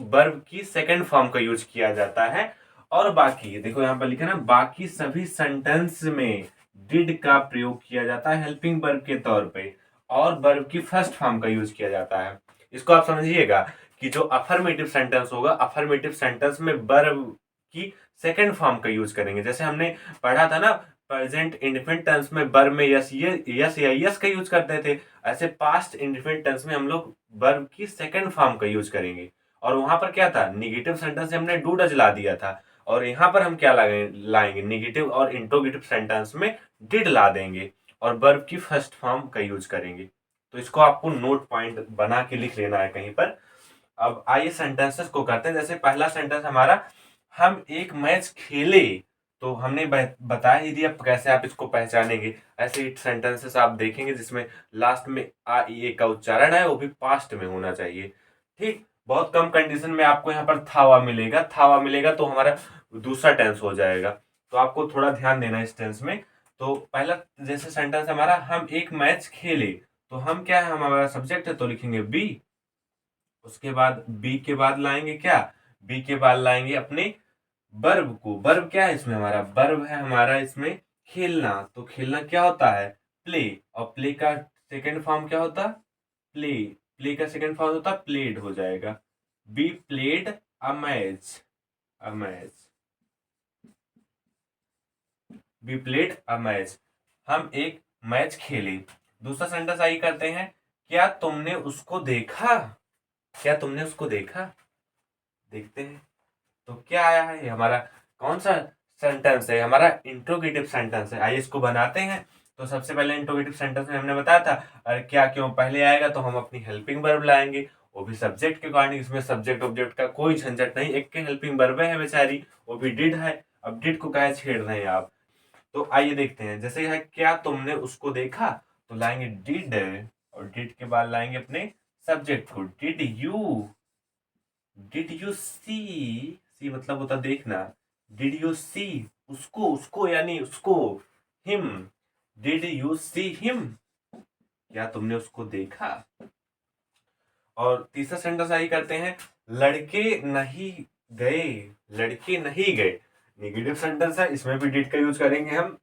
वर्ब की सेकेंड फॉर्म का यूज किया जाता है। और बाकी देखो यहाँ पर लिखा ना, बाकी सभी सेंटेंस में डिड का प्रयोग किया जाता है हेल्पिंग वर्ब के तौर पे, और वर्ब की फर्स्ट फॉर्म का यूज किया जाता है। इसको आप समझिएगा कि जो अफर्मेटिव सेंटेंस होगा, अफर्मेटिव सेंटेंस में वर्ब की सेकेंड फॉर्म का यूज करेंगे। जैसे हमने पढ़ा था ना, प्रेजेंट इंडेफिनिट टेंस में वर्ब में यस या यस का यूज करते थे, ऐसे पास्ट इंडेफिनिट टेंस में हम लोग वर्ब की सेकंड फॉर्म का यूज करेंगे। और वहां पर क्या था, निगेटिव सेंटेंस से हमने डू डज ला दिया था, और यहाँ पर हम क्या लाएंगे, निगेटिव और इंट्रोगेटिव सेंटेंस में डिड ला देंगे और वर्ब की फर्स्ट फॉर्म का यूज करेंगे। तो इसको आपको नोट पॉइंट बना के लिख लेना है कहीं पर। अब आइए सेंटेंसेस को करते हैं। जैसे पहला सेंटेंस हमारा, हम एक मैच खेले। तो हमने बता ही दिया कैसे आप इसको पहचानेंगे। ऐसे ही सेंटेंसेस आप देखेंगे जिसमें लास्ट में आ ई ए का उच्चारण है, वो भी पास्ट में होना चाहिए। ठीक, बहुत कम कंडीशन में आपको यहाँ पर थावा मिलेगा, थावा मिलेगा तो हमारा दूसरा टेंस हो जाएगा। तो आपको थोड़ा ध्यान देना इस टेंस में। तो पहला जैसे सेंटेंस हमारा, हम एक मैच खेले। तो हम क्या है, हमारा सब्जेक्ट है तो लिखेंगे बी। उसके बाद बी के बाद लाएंगे क्या, बी के बाद लाएंगे अपने वर्ब को। वर्ब क्या है इसमें, हमारा वर्ब है हमारा इसमें खेलना। तो खेलना क्या होता है, प्ले। और प्ले का सेकंड फॉर्म क्या होता, प्ले। प्ले का सेकंड फॉर्म होता प्लेड, हो जाएगा be played a match, a match, be played a match, हम एक मैच खेले। दूसरा सेंटेंस आई करते हैं, क्या तुमने उसको देखा, क्या तुमने उसको देखा। देखते हैं तो क्या आया है, ये हमारा कौन सा सेंटेंस है, हमारा इंट्रोगेटिव सेंटेंस है। आइए इसको बनाते हैं। तो सबसे पहले इंट्रोगेटिव सेंटेंस में हमने बताया था, अरे क्या क्यों पहले आएगा, तो हम अपनी हेल्पिंग वर्ब लाएंगे, वो भी सब्जेक्ट के अकॉर्डिंग। इसमें सब्जेक्ट ऑब्जेक्ट का कोई झंझट नहीं, एक के हेल्पिंग वर्ब है बेचारी, वो भी डिड है। अब डिड को काहे छेड़ रहे हैं आप। तो आइए देखते हैं, जैसे है क्या तुमने उसको देखा, तो लाएंगे डिड, और डिड के बाद लाएंगे अपने सब्जेक्ट को, डिड यू सी, सी मतलब होता देखना, डिड यू सी उसको, उसको यानी उसको, him, did you see him, क्या तुमने उसको देखा। और तीसरा सेंटेंस आई करते हैं, लड़के नहीं गए, लड़के नहीं गए, निगेटिव सेंटेंस है, इसमें भी डिड का यूज करेंगे हम।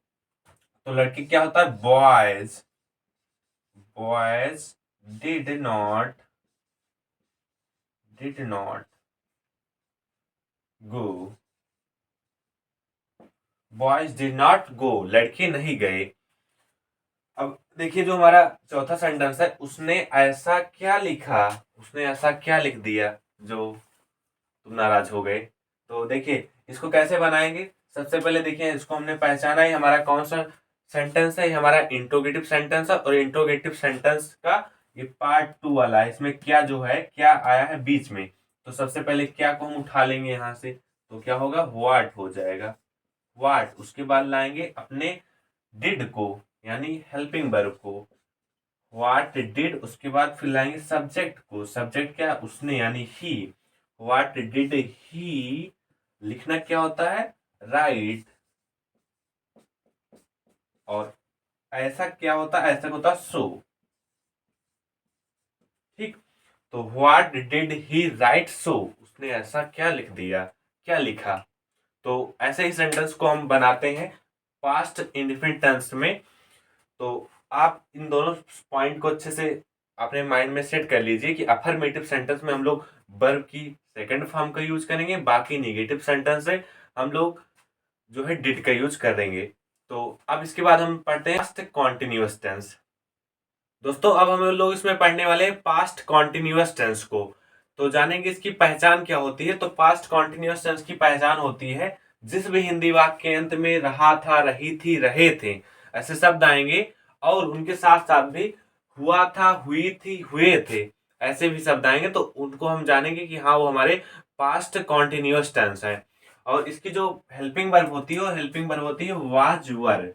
तो लड़के क्या होता है, boys, boys did not go, boys did not go, लड़के नहीं गए। अब देखिए जो हमारा चौथा सेंटेंस है, उसने ऐसा क्या लिखा, उसने ऐसा क्या लिख दिया जो तुम नाराज हो गए। तो देखिए इसको कैसे बनाएंगे, सबसे पहले देखिए इसको हमने पहचाना है, हमारा कौन सा सेंटेंस है, ये हमारा इंट्रोगेटिव सेंटेंस है, और इंट्रोगेटिव सेंटेंस का ये पार्ट 2 वाला है, इसमें क्या जो है, क्या आया है बीच में। तो सबसे पहले क्या को हम उठा लेंगे यहाँ से, तो क्या होगा, व्हाट हो जाएगा, व्हाट। उसके बाद लाएंगे अपने डिड को, यानी हेल्पिंग वर्ब को, व्हाट डिड। उसके बाद फिर लाएंगे सब्जेक्ट को, सब्जेक्ट क्या, उसने यानी ही, व्हाट डिड ही। लिखना क्या होता है, राइट। और ऐसा क्या होता है, ऐसा होता है सो, ठीक। तो what did he right so, उसने ऐसा क्या लिख दिया, क्या लिखा। तो ऐसे ही सेंटेंस को हम बनाते हैं पास्ट इंडेफिनिट टेंस में। तो आप इन दोनों पॉइंट को अच्छे से अपने माइंड में सेट कर लीजिए कि अफर्मेटिव सेंटेंस में हम लोग वर्ब की सेकंड फॉर्म का यूज करेंगे, बाकी नेगेटिव सेंटेंस है हम लोग जो है डिड का यूज करेंगे। तो अब इसके बाद हम पढ़ते हैं पास्ट कॉन्टिन्यूअस टेंस। दोस्तों अब हम लोग इसमें पढ़ने वाले हैं पास्ट कॉन्टिन्यूअस टेंस को। तो जानेंगे इसकी पहचान क्या होती है। तो पास्ट कॉन्टिन्यूअस टेंस की पहचान होती है जिस भी हिंदी वाक्य के अंत में रहा था, रही थी, रहे थे ऐसे शब्द आएंगे, और उनके साथ साथ भी हुआ था, हुई थी, हुए थे ऐसे भी शब्द आएंगे, तो उनको हम जानेंगे कि हाँ वो हमारे पास्ट कॉन्टिन्यूअस टेंस है। और इसकी जो हेल्पिंग वर्ब होती है वो हेल्पिंग वर्ब होती है वाज वर,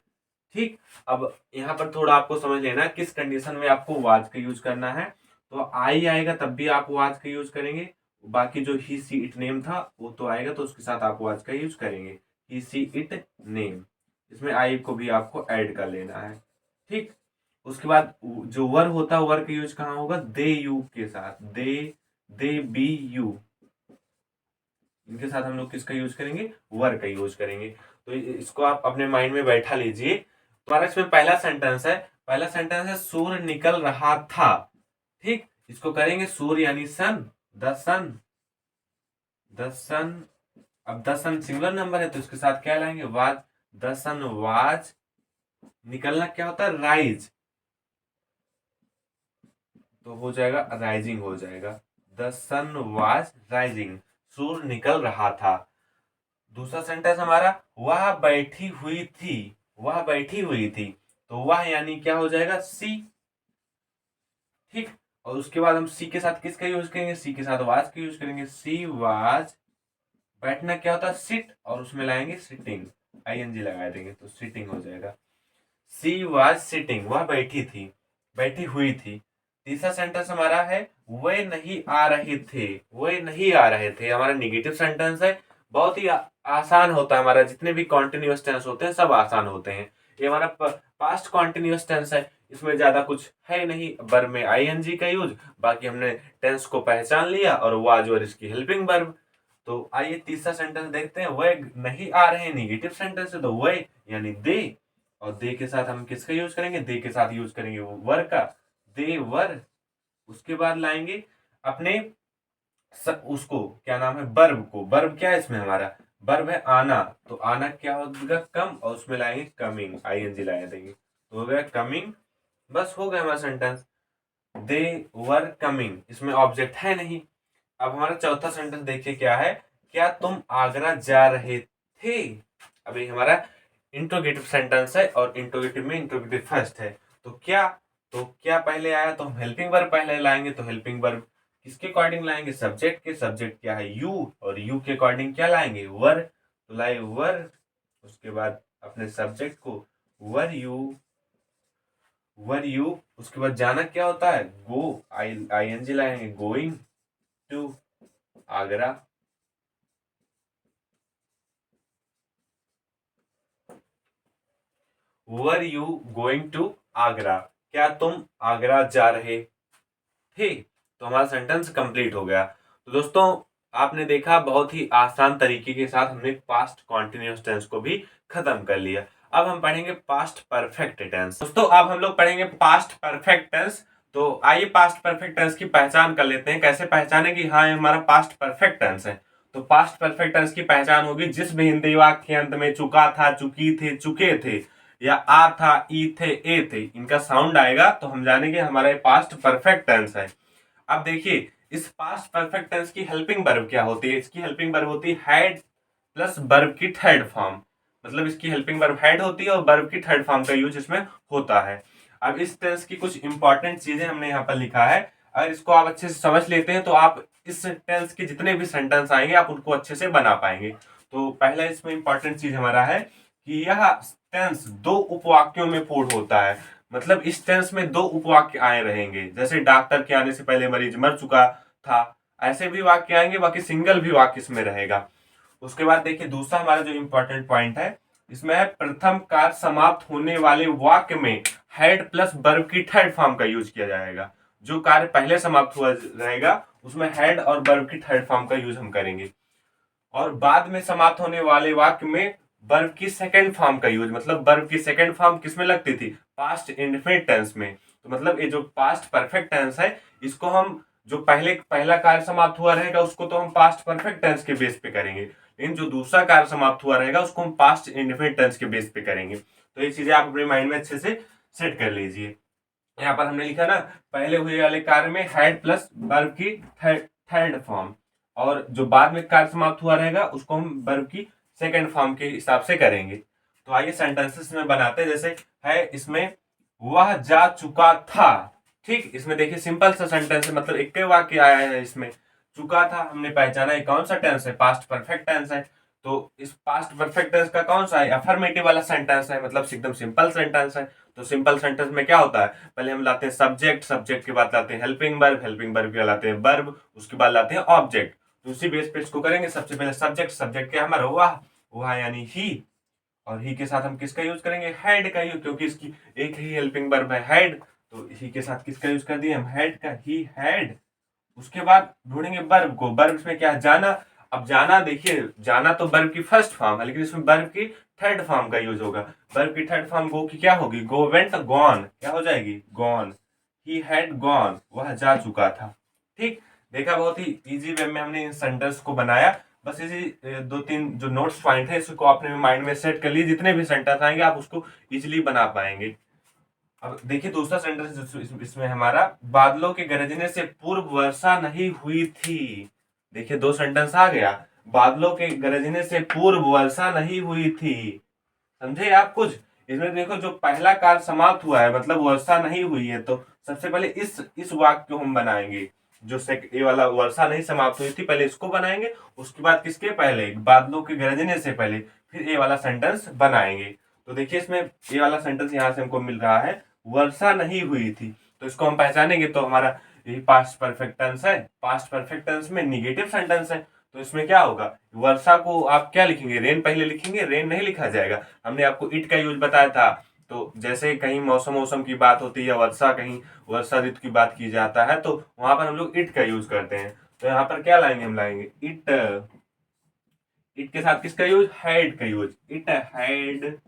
ठीक। अब यहाँ पर थोड़ा आपको समझ लेना किस कंडीशन में आपको वाज का यूज करना है। तो आई आएगा तब भी आप वाज का यूज करेंगे, बाकी जो ही सी इट नेम था वो तो आएगा तो उसके साथ आप वाज का यूज करेंगे, ही सी इट नेम, इसमें आई को भी आपको ऐड कर लेना है, ठीक। उसके बाद जो वर होता है वर का यूज कहाँ होगा, दे यू के साथ, दे बी यू, इनके साथ हम लोग किसका यूज करेंगे, वर का यूज करेंगे। तो इसको आप अपने माइंड में बैठा लीजिए। तुम्हारा इसमें पहला सेंटेंस है, पहला सेंटेंस है सूर्य निकल रहा था, ठीक। इसको करेंगे सूर्य यानी सन, द सन, द सन। अब द सन सिंगुलर नंबर है तो इसके साथ क्या लाएंगे, वाज, द सन वाज। निकलना क्या होता है, राइज, तो हो जाएगा राइजिंग हो जाएगा, द सन वाज राइजिंग, सूर्य निकल रहा था। दूसरा सेंटेंस हमारा, वह बैठी हुई थी, वह बैठी हुई थी, तो वह यानी क्या हो जाएगा, सी, ठीक। और उसके बाद हम सी के साथ किसका यूज करेंगे, सी के साथ वाज का यूज करेंगे, सी वाज। बैठना क्या होता है, सिट, और उसमें लाएंगे सिटिंग, आईएनजी लगा देंगे तो सिटिंग हो जाएगा, सी वाज सिटिंग, वह बैठी थी, बैठी हुई थी। तीसरा सेंटेंस हमारा है, वे नहीं आ रहे थे, वे नहीं आ रहे थे, हमारा निगेटिव सेंटेंस है। बहुत ही आसान होता है, हमारा जितने भी कॉन्टिन्यूअस टेंस होते हैं सब आसान होते हैं। ये हमारा पास्ट कॉन्टिन्यूअस टेंस है, इसमें ज्यादा कुछ है नहीं, वर्ब में आईएनजी का यूज, बाकी हमने टेंस को पहचान लिया और वाज और इसकी हेल्पिंग वर्ब। तो आइए तीसरा सेंटेंस देखते हैं, वे नहीं आ रहे, निगेटिव सेंटेंस है तो वे यानी दे, और दे के साथ हम किसका यूज करेंगे, दे के साथ यूज करेंगे वर का, दे वर। उसके बाद लाएंगे अपने उसको क्या नाम है, वर्ब को, वर्ब क्या है इसमें हमारा, वर्ब है आना, तो आना क्या होगा, कम, और उसमें लाएंगे कमिंग, आईएनजी लगा देंगे तो हो गया कमिंग। बस हो गया हमारा सेंटेंस, दे वर कमिंग, इसमें ऑब्जेक्ट है नहीं। अब हमारा चौथा सेंटेंस देखिए क्या है, क्या तुम आगरा जा रहे थे। अभी हमारा इंट्रोगेटिव सेंटेंस है और इंट्रोगेटिव में इंट्रोगेटिव फर्स्ट है, तो क्या, तो क्या पहले आया तो हम हेल्पिंग वर्ब पहले लाएंगे, तो हेल्पिंग वर्ब किसके अकॉर्डिंग लाएंगे, सब्जेक्ट के, सब्जेक्ट क्या है यू, और यू के अकॉर्डिंग क्या लाएंगे, वर, तो लाए वर। उसके बाद अपने सब्जेक्ट को वर यू, वर यू। उसके बाद जाना क्या होता है, गो, आई एन जी लाएंगे, going to Agra. Were you going to Agra, क्या तुम आगरा जा रहे थे। तो हमारा सेंटेंस कंप्लीट हो गया। तो दोस्तों, आपने देखा बहुत ही आसान तरीके के साथ हमने पास्ट कॉन्टिन्यूअस टेंस को भी खत्म कर लिया। अब हम पढ़ेंगे पास्ट परफेक्ट टेंस। दोस्तों, अब हम लोग पढ़ेंगे पास्ट परफेक्ट टेंस। तो आइए पास्ट परफेक्ट टेंस की पहचान कर लेते हैं। कैसे पहचाने कि हाँ, ये हमारा पास्ट परफेक्ट टेंस है। तो पास्ट परफेक्ट टेंस की पहचान होगी, जिस भी हिंदी वाक्य के अंत में चुका था, चुकी थे, चुके थे या आ था, ई थे, ए थे, इनका साउंड आएगा तो हम जानेंगे हमारा पास्ट परफेक्ट टेंस है। अब देखिए, इस पास्ट परफेक्ट टेंस की हेल्पिंग वर्ब क्या होती है? इसकी हेल्पिंग वर्ब होती है हैड प्लस वर्ब की थर्ड फॉर्म। मतलब इसकी हेल्पिंग वर्ब हैड होती है और वर्ब की थर्ड फॉर्म का यूज इसमें होता है। अब इस टेंस की कुछ इंपॉर्टेंट चीजें हमने यहाँ पर लिखा है। अगर इसको आप अच्छे से समझ लेते हैं तो आप इस टेंस के जितने भी सेंटेंस आएंगे आप उनको अच्छे से बना पाएंगे। तो पहला इसमें इंपॉर्टेंट चीज हमारा है कि यह टेंस दो उपवाक्यों में पूर्ण होता है। मतलब इस टेंस में दो उपवाक्य आए रहेंगे। जैसे डॉक्टर के आने से पहले मरीज मर चुका था, ऐसे भी वाक्य आएंगे, बाकी सिंगल भी वाक्य इसमें रहेगा। उसके बाद देखिए, दूसरा हमारा जो इंपॉर्टेंट पॉइंट है इसमें है प्रथम कार्य समाप्त होने वाले वाक्य में हैड प्लस वर्ब की थर्ड फॉर्म का यूज किया जाएगा। जो कार्य पहले समाप्त हुआ रहेगा उसमें हैड और वर्ब की थर्ड फॉर्म का यूज हम करेंगे। और बाद में समाप्त होने वाले वाक्य में वर्ब की सेकंड फॉर्म का यूज। मतलब वर्ब की सेकंड फॉर्म किसमें लगती थी? पास्ट इंडेफिनिट टेंस में। तो मतलब ये जो पास्ट परफेक्ट टेंस है, इसको हम जो पहला कार्य समाप्त हुआ रहेगा उसको तो हम पास्ट परफेक्ट टेंस के बेस पे करेंगे, लेकिन जो दूसरा कार्य समाप्त हुआ रहेगा उसको हम पास्ट इंडेफिनिट टेंस के बेस पे करेंगे। तो ये चीजें आप अपने माइंड में अच्छे से सेट कर लीजिए। यहाँ पर हमने लिखा ना, पहले हुए वाले कार्य में हैड प्लस वर्ब की थर्ड फॉर्म, और जो बाद में कार्य समाप्त हुआ रहेगा उसको हम वर्ब की सेकंड फॉर्म के हिसाब से करेंगे। तो आइए सेंटेंसेस में बनाते हैं। जैसे है इसमें वह जा चुका था। ठीक, इसमें देखिए सिंपल सा सेंटेंस है, मतलब एक ही वाक्य आया है इसमें। चुका था हमने पहचाना है कौन सा टेंस है? पास्ट परफेक्ट टेंस है। तो इस पास्ट परफेक्ट टेंस का कौन सा है? अफर्मेटिव वाला सेंटेंस है, मतलब एकदम सिंपल सेंटेंस है। तो सिंपल सेंटेंस में क्या होता है? पहले हम लाते हैं सब्जेक्ट, सब्जेक्ट के बाद लाते हैं हेल्पिंग वर्ब, हेल्पिंग वर्ब के बाद लाते हैं वर्ब, उसके बाद लाते हैं ऑब्जेक्ट। तो उसी बेस पे इसको करेंगे। सबसे पहले सब्जेक्ट, सब्जेक्ट क्या हमारा? वह, वह यानी ही। और ही के साथ हम किसका यूज करेंगे? हैड का यूज, क्योंकि इसकी एक ही हेल्पिंग वर्ब है हैड। तो ही के साथ किसका यूज कर दिए हम? हैड का, ही हैड। उसके बाद ढूंढेंगे वर्ब को। वर्ब में क्या है? जाना। अब जाना, देखिए जाना तो वर्ब की फर्स्ट फॉर्म है, लेकिन इसमें वर्ब की थर्ड फॉर्म का यूज होगा। वर्ब की थर्ड फॉर्म गो की क्या होगी? गो, वेंट, गॉन। क्या हो जाएगी? गॉन। ही हैड गॉन, वह जा चुका था। ठीक, देखा बहुत ही इजी वे में हमने इन सेंटेंस को बनाया। बस इसी दो तीन जो नोट्स पॉइंट है इसको अपने माइंड में सेट कर लीजिए। जितने भी सेंटेंस आएंगे आप उसको इजीली बना पाएंगे। अब देखिए दूसरा सेंटेंस इसमें हमारा, बादलों के गरजने से पूर्व वर्षा नहीं हुई थी। देखिए दो सेंटेंस आ गया। बादलों के गरजने से पूर्व वर्षा नहीं हुई थी। समझे आप कुछ? इसमें देखो जो पहला कार्य समाप्त हुआ है, मतलब वर्षा नहीं हुई है, तो सबसे पहले इस वाक्य को हम बनाएंगे। जो ये वाला वर्षा नहीं समाप्त हुई थी, पहले इसको बनाएंगे। उसके बाद किसके पहले? बादलों के गरजने से पहले फिर ये वाला सेंटेंस बनाएंगे। तो देखिए इसमें ये वाला सेंटेंस यहाँ से हमको मिल रहा है, वर्षा नहीं हुई थी। तो इसको हम पहचानेंगे तो हमारा यही पास्ट परफेक्ट टेंस है। पास्ट परफेक्ट टेंस में निगेटिव सेंटेंस है, तो इसमें क्या होगा? वर्षा को आप क्या लिखेंगे? रेन पहले लिखेंगे? रेन नहीं लिखा जाएगा। हमने आपको इट का यूज बताया था। तो जैसे कहीं मौसम की बात होती है या वर्षा, कहीं वर्षा ऋतु की बात की जाता है, तो वहां पर हम लोग इट का यूज करते हैं। तो यहाँ पर क्या लाएंगे? हम लाएंगे इट। इट के साथ किसका यूज? हैड का यूज, इट हैड।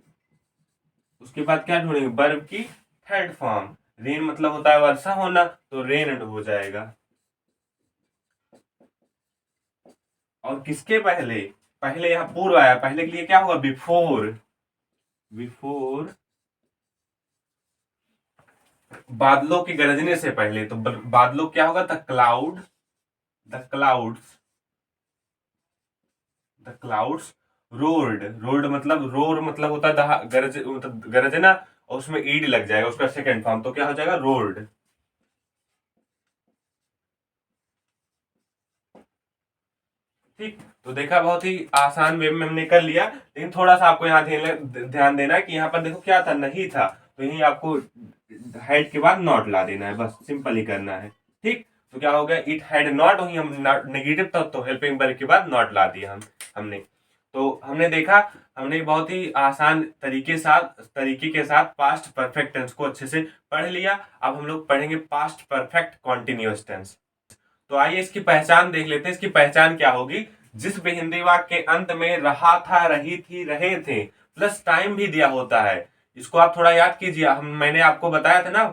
उसके बाद क्या ढूंढेंगे? वर्ब की थर्ड फॉर्म। रेन मतलब होता है वर्षा होना, तो रेन हो जाएगा। और किसके पहले? पहले यहाँ पूर्व आया, पहले के लिए क्या होगा? बिफोर। बिफोर बादलों के गरजने से पहले, तो बादलों क्या होगा? The cloud, the clouds, the clouds roared. Roared मतलब, रोर मतलब होता है गरज, मतलब गरजना, और उसमें ईड लग जाएगा उसका सेकंड फॉर्म, तो क्या हो जाएगा? रोर्ड। ठीक, तो देखा बहुत ही आसान वे में हमने कर लिया, लेकिन थोड़ा सा आपको यहाँ ध्यान देना है कि यहाँ पर देखो क्या था? नहीं था, तो यही आपको हैड के बाद नॉट ला देना है, बस सिंपल ही करना है। ठीक, तो क्या हो गया? इट हैड नॉट, वही हम नेगेटिव था तो हेल्पिंग वर्ब के बाद नॉट ला दिया हमने। तो हमने देखा, हमने बहुत ही आसान तरीके के साथ पास्ट परफेक्ट टेंस को अच्छे से पढ़ लिया। अब हम लोग पढ़ेंगे पास्ट परफेक्ट कॉन्टिन्यूअस टेंस। तो आइए इसकी पहचान देख लेते हैं। इसकी पहचान क्या होगी? जिस भी हिंदी वाक्य के अंत में रहा था, रही थी, रहे थे प्लस टाइम भी दिया होता है, इसको आप थोड़ा याद कीजिए। मैंने आपको बताया था ना,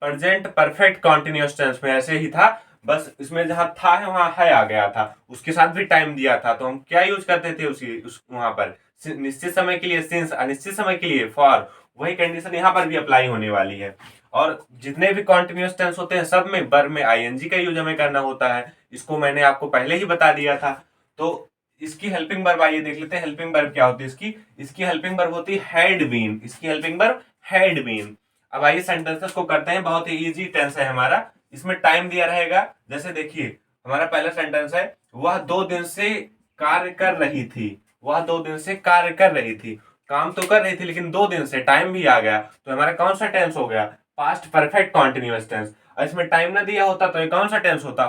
प्रेजेंट परफेक्ट कॉन्टिन्यूअस टेंस में ऐसे ही था, बस इसमें जहां था है वहां है आ गया था, उसके साथ भी टाइम दिया था, तो हम क्या यूज करते थे वहां पर निश्चित समय के लिए सिंस, अनिश्चित समय के लिए फॉर। वही कंडीशन यहाँ पर भी अप्लाई होने वाली है। और जितने भी कॉन्टिन्यूअस टेंस होते हैं सब में वर्ब में आईएनजी का यूज हमें करना होता है। इसको मैंने आपको पहले ही बता दिया था। तो इसकी हेल्पिंग वर्ब आइए देख लेते हैं। हेल्पिंग वर्ब क्या होती है इसकी? इसकी हेल्पिंग वर्ब होती है हैड बीन। इसकी हेल्पिंग वर्ब हैड बीन। अब आइए सेंटेंसेस को करते हैं। बहुत ही इजी टेंस है हमारा, इसमें टाइम दिया रहेगा। जैसे देखिए हमारा पहला सेंटेंस है, वह 2 दिन से कार्य कर रही थी। वह 2 दिन से कार्य कर रही थी, काम तो कर रही थी लेकिन 2 दिन से टाइम भी आ गया, तो हमारा कौन सा टेंस हो गया? Past perfect continuous tense. इसमें टाइम ना दिया होता तो ये कौन सा टेंस होता?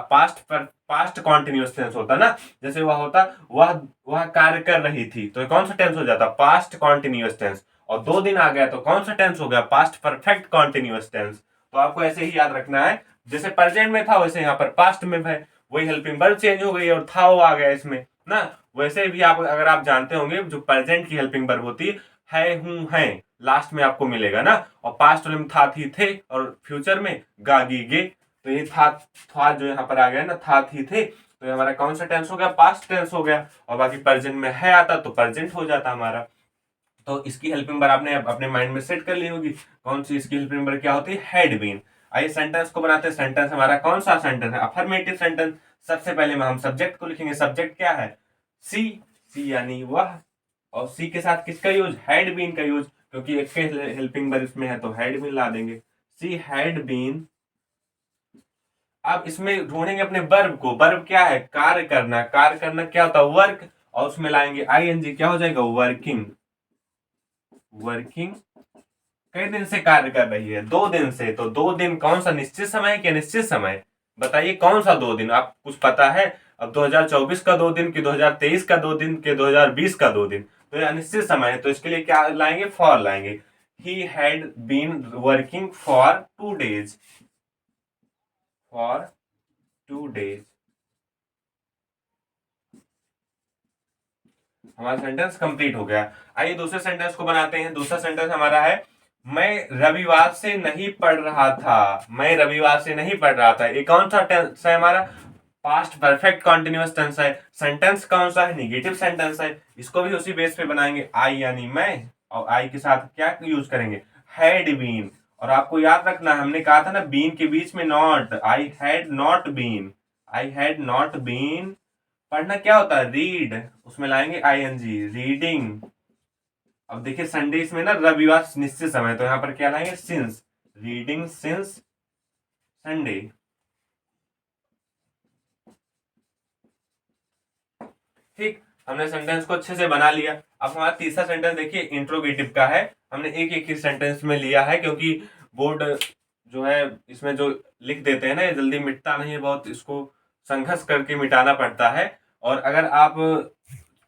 पास्ट कॉन्टिन्यूअस टेंस होता ना। जैसे वह होता, वह कार्य कर रही थी, तो ये कौन सा टेंस हो जाता? Past continuous tense. और 2 दिन आ गया तो कौन सा टेंस हो गया? Past perfect continuous tense. तो आपको ऐसे ही याद रखना है, जैसे प्रेजेंट में था वैसे यहाँ पर पास्ट में है। वही हेल्पिंग वर्ब चेंज हो गई और था वो आ गया इसमें ना। वैसे भी आप अगर आप जानते होंगे, जो प्रेजेंट की हेल्पिंग वर्ब होती है हूं है, लास्ट में आपको मिलेगा ना। और पास्ट वाले में था थी थे, और फ्यूचर में गा गी गे। तो ये था जो यहाँ पर आ गया ना, था थी थे, तो ये हमारा कौन सा टेंस हो गया? पास्ट टेंस हो गया। और बाकी प्रेजेंट में है आता तो प्रेजेंट हो जाता हमारा। तो इसकी हेल्पिंग वर्ब आपने अपने माइंड में सेट कर ली होगी। कौन सी इसकी हेल्पिंग वर्ब क्या होती है? Had been. आइए सेंटेंस को बनाते हैं। सेंटेंस हमारा कौन सा सेंटेंस है? Affirmative sentence. सबसे पहले में हम सब्जेक्ट को लिखेंगे। सब्जेक्ट क्या है? सी। सी यानी वह। और सी के साथ किसका यूज? हैड बीन का यूज, क्योंकि एक के हेल्पिंग वर्ब इसमें है तो हैड बीन ला देंगे। She had been. अब इसमें ढूंढेंगे अपने वर्ब को। वर्ब क्या है? कार्य करना। कार्य करना क्या होता है? वर्क। और उसमें लाएंगे आईएनजी, क्या हो जाएगा? वर्किंग। वर्किंग। कई दिन से कार्य कर रही है? 2 दिन से। तो 2 दिन कौन सा? निश्चित समय कि अनिश्चित समय? बताइए कौन सा 2 दिन? आप कुछ पता है? अब 2024 का 2 दिन कि 2023 का 2 दिन कि 2020 का 2 दिन? तो ये अनिश्चित समय है, तो इसके लिए क्या लाएंगे? फॉर लाएंगे। He had been working for 2 days। For 2 days। हमारा सेंटेंस कंप्लीट हो गया। आइए दूसरे सेंटेंस को बनाते हैं। दूसरा सेंटेंस हमारा है, मैं रविवार से नहीं पढ़ रहा था। मैं रविवार से नहीं पढ़ रहा था। ये कौन सा टेंस है हमारा? पास्ट परफेक्ट कॉन्टिन्यूअस टेंस है। सेंटेंस कौन सा है? निगेटिव सेंटेंस है। इसको भी उसी बेस पे बनाएंगे। आई यानी मैं, और आई के साथ क्या यूज करेंगे? Had been. और आपको याद रखना, हमने कहा था ना बीन के बीच में not. I had not been. I had not been. पढ़ना क्या होता है? रीड। उसमें लाएंगे आईएनजी, रीडिंग। अब देखिए संडे इसमें ना रविवार निश्चित समय, तो यहां पर क्या लाएंगे? सिंस। Reading since Sunday. ठीक, हमने सेंटेंस को अच्छे से बना लिया। अब हमारा तीसरा सेंटेंस देखिए इंट्रोगेटिव का है। हमने एक एक ही सेंटेंस में लिया है, क्योंकि बोर्ड जो है इसमें जो लिख देते हैं ना, ये जल्दी मिटता नहीं है, बहुत इसको संघर्ष करके मिटाना पड़ता है। और अगर आप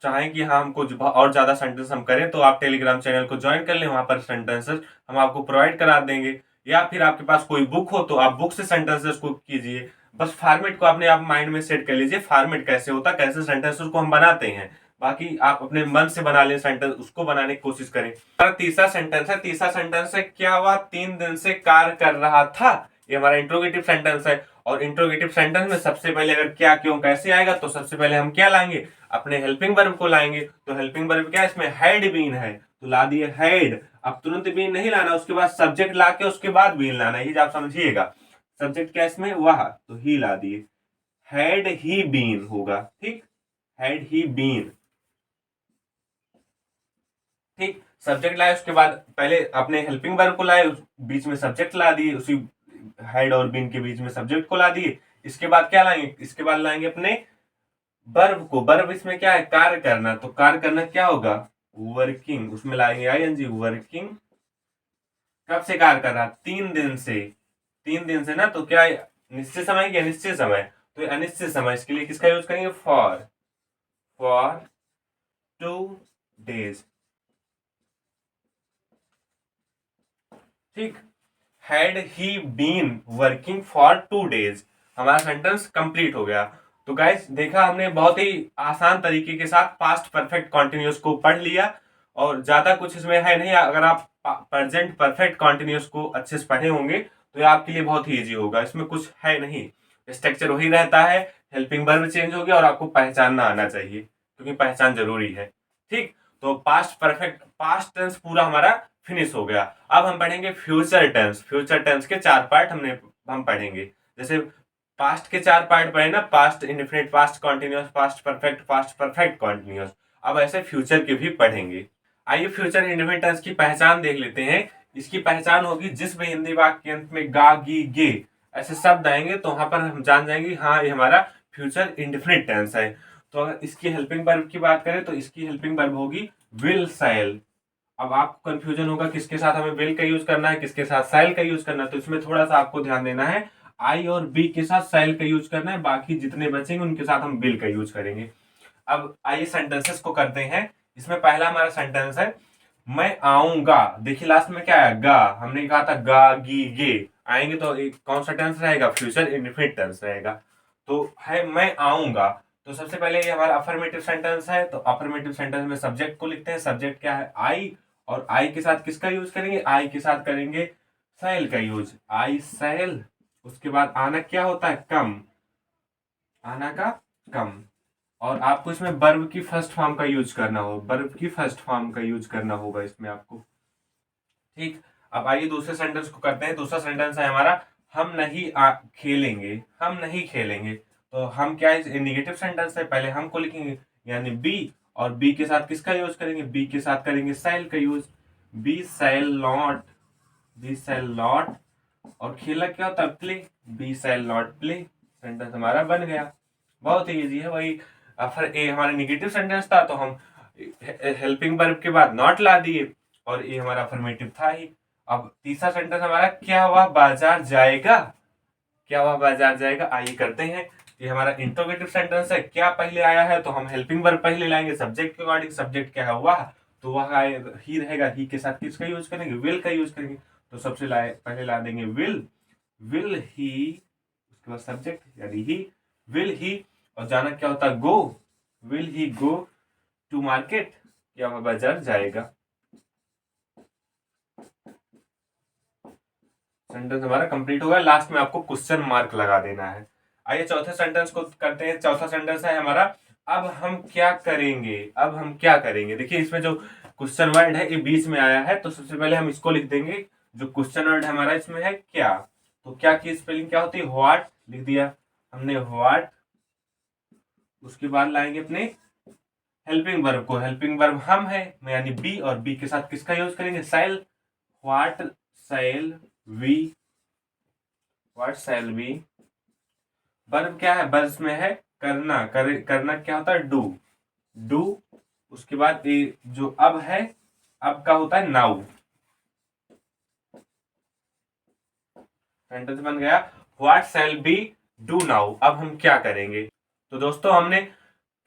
चाहें कि हाँ हम कुछ और ज्यादा सेंटेंस हम करें, तो आप टेलीग्राम चैनल को ज्वाइन कर लें। वहां पर सेंटेंसेस हम आपको प्रोवाइड करा देंगे। या फिर आपके पास कोई बुक हो तो आप बुक से सेंटेंसेस को कीजिए। बस फॉर्मेट को अपने आप माइंड में सेट कर लीजिए, फॉर्मेट कैसे होता, कैसे सेंटेंसेस को हम बनाते हैं। बाकी आप अपने मन से बना लें सेंटेंस, उसको बनाने की कोशिश करें। तीसरा सेंटेंस है। तीसरा सेंटेंस है, क्या हुआ 3 दिन से कार्य कर रहा था। ये हमारा इंट्रोगेटिव सेंटेंस है। और इंट्रोगेटिव सेंटेंस में सबसे पहले अगर क्या क्यों कैसे आएगा, तो सबसे पहले हम क्या लाएंगे? अपने हेल्पिंग वर्ब को लाएंगे। तो हेल्पिंग वर्ब क्या है? इसमें हैड बीन है, तो ला दिए हैड। अब तुरंत बीन नहीं लाना, उसके बाद सब्जेक्ट ला के उसके बाद बीन लाना, ये आप समझिएगा। सब्जेक्ट क्या इसमें? वह, तो ही ला दिए। हैड ही बीन होगा। ठीक, हैड ही बीन। ठीक, सब्जेक्ट लाए, उसके बाद पहले अपने हेल्पिंग वर्ब को लाए, बीच में सब्जेक्ट ला दिए, उसी हेड और बीन के बीच में सब्जेक्ट को ला दिए। इसके बाद क्या लाएंगे? इसके बाद लाएंगे अपने वर्ब को। वर्ब इसमें क्या है? कार्य करना। तो कार्य करना क्या होगा? वर्किंग। उसमें लाएंगे आईएनजी, वर्किंग। कब से कार्य कर रहा? 3 दिन से। 3 दिन से ना, तो क्या निश्चित समय या अनिश्चित समय? तो अनिश्चित समय, इसके लिए किसका यूज करेंगे? फॉर। For 2 days। ठीक, had he been working for 2 days। हमारा सेंटेंस कंप्लीट हो गया। तो गाइस देखा हमने बहुत ही आसान तरीके के साथ पास्ट परफेक्ट कॉन्टिन्यूअस को पढ़ लिया और ज्यादा कुछ इसमें है नहीं। अगर आप प्रेजेंट परफेक्ट कॉन्टिन्यूअस को अच्छे से पढ़े होंगे तो ये आपके लिए बहुत ही इजी होगा। इसमें कुछ है नहीं, स्ट्रक्चर वही रहता है, हेल्पिंग वर्ब चेंज हो गया और आपको पहचानना आना चाहिए क्योंकि पहचान जरूरी है। ठीक, तो पास्ट परफेक्ट पास्ट टेंस पूरा हमारा फिनिश हो गया। अब हम पढ़ेंगे फ्यूचर टेंस। फ्यूचर टेंस के 4 पार्ट हम पढ़ेंगे। जैसे पास्ट के 4 पार्ट पढ़े ना, past indefinite, past continuous, past perfect continuous. अब ऐसे फ्यूचर के भी पढ़ेंगे। आइए फ्यूचर इंडेफिनिट टेंस की पहचान देख लेते हैं। इसकी पहचान होगी जिस भी हिंदी वाक्य के अंत में गा, गी, गे ऐसे शब्द आएंगे तो वहां पर हम जान जाएंगे हाँ ये हमारा फ्यूचर इंडेफिनिट टेंस है। तो अगर इसकी हेल्पिंग वर्ब की बात करें तो इसकी हेल्पिंग वर्ब होगी विल, शैल। अब आपको कंफ्यूजन होगा किसके साथ हमें विल का यूज करना है, किसके साथ शैल का यूज करना है। तो इसमें थोड़ा सा आपको ध्यान देना है, आई और बी के साथ शैल का यूज करना है, बाकी जितने बचेंगे उनके साथ हम विल का यूज करेंगे। अब आइए सेंटेंसेस को करते हैं। इसमें पहला हमारा सेंटेंस है मैं आऊंगा। देखिए लास्ट में क्या है, गा। हमने कहा था गा, गी, गे आएंगे तो एक कौन सा टेंस रहेगा, फ्यूचर इंडेफिनिट टेंस रहेगा। तो है मैं आऊंगा। तो सबसे पहले ये हमारा अफर्मेटिव सेंटेंस है। तो अफर्मेटिव सेंटेंस में सब्जेक्ट को लिखते हैं। सब्जेक्ट क्या है, आई। और आई के साथ किसका यूज करेंगे, आई के साथ करेंगे शैल का यूज, आई शैल। उसके बाद आना क्या होता है, कम, आना का कम। और आपको इसमें वर्ब की फर्स्ट फॉर्म का यूज करना होगा, वर्ब की फर्स्ट फॉर्म का यूज करना होगा इसमें आपको। ठीक, अब आइए दूसरे सेंटेंस को करते हैं। दूसरा सेंटेंस है हमारा हम नहीं खेलेंगे, हम नहीं खेलेंगे। तो हम क्या है, निगेटिव सेंटेंस है, पहले हम को लिखेंगे यानी बी। और बी के साथ किसका यूज करेंगे, बी के साथ करेंगे शैल का use, be shall not, be shall not. और खेला क्या होता है, play, be shall not play. Sentence हमारा बन गया, बहुत ही इजी है। वही फिर ए हमारा निगेटिव सेंटेंस था तो हम हेल्पिंग वर्ब के बाद नॉट ला दिए और ये हमारा अफर्मेटिव था ही। अब तीसरा सेंटेंस हमारा क्या हुआ, बाजार जाएगा, क्या हुआ, बाजार जाएगा। आइए करते हैं। ये हमारा इंट्रोगेटिव सेंटेंस है, क्या पहले आया है तो हम हेल्पिंग वर्ब पहले लाएंगे सब्जेक्ट के अकॉर्डिंग। सब्जेक्ट क्या है, हुआ, तो वह ही रहेगा। ही के साथ किसका यूज करेंगे, विल का यूज करेंगे। तो सबसे पहले ला देंगे विल, विल ही। उसके बाद सब्जेक्ट यानी ही, विल ही। और जाना क्या होता है, go, will he go to market, क्या वह बाजार जाएगा। सेंटेंस हमारा कंप्लीट हो गया। लास्ट में आपको क्वेश्चन मार्क लगा देना है। आइए चौथे सेंटेंस को करते हैं। चौथा सेंटेंस है हमारा अब हम क्या करेंगे, अब हम क्या करेंगे। देखिए इसमें जो क्वेश्चन वर्ड है ये बीच में आया है तो सबसे पहले हम इसको लिख देंगे। जो क्वेश्चन वर्ड हमारा इसमें है क्या, तो क्या की स्पेलिंग क्या होती है, व्हाट लिख दिया हमने, व्हाट। उसके बाद लाएंगे अपने हेल्पिंग वर्ब को। हेल्पिंग वर्ब हम है यानी बी, और बी के साथ किसका यूज करेंगे, shall, what shall we, what shall we. Verb क्या है, वर्ब में है करना, करना क्या होता है, डू, डू। उसके बाद ये जो अब है, अब का होता है नाउ। सेंटेंस बन गया, what shall be do now, अब हम क्या करेंगे। तो दोस्तों हमने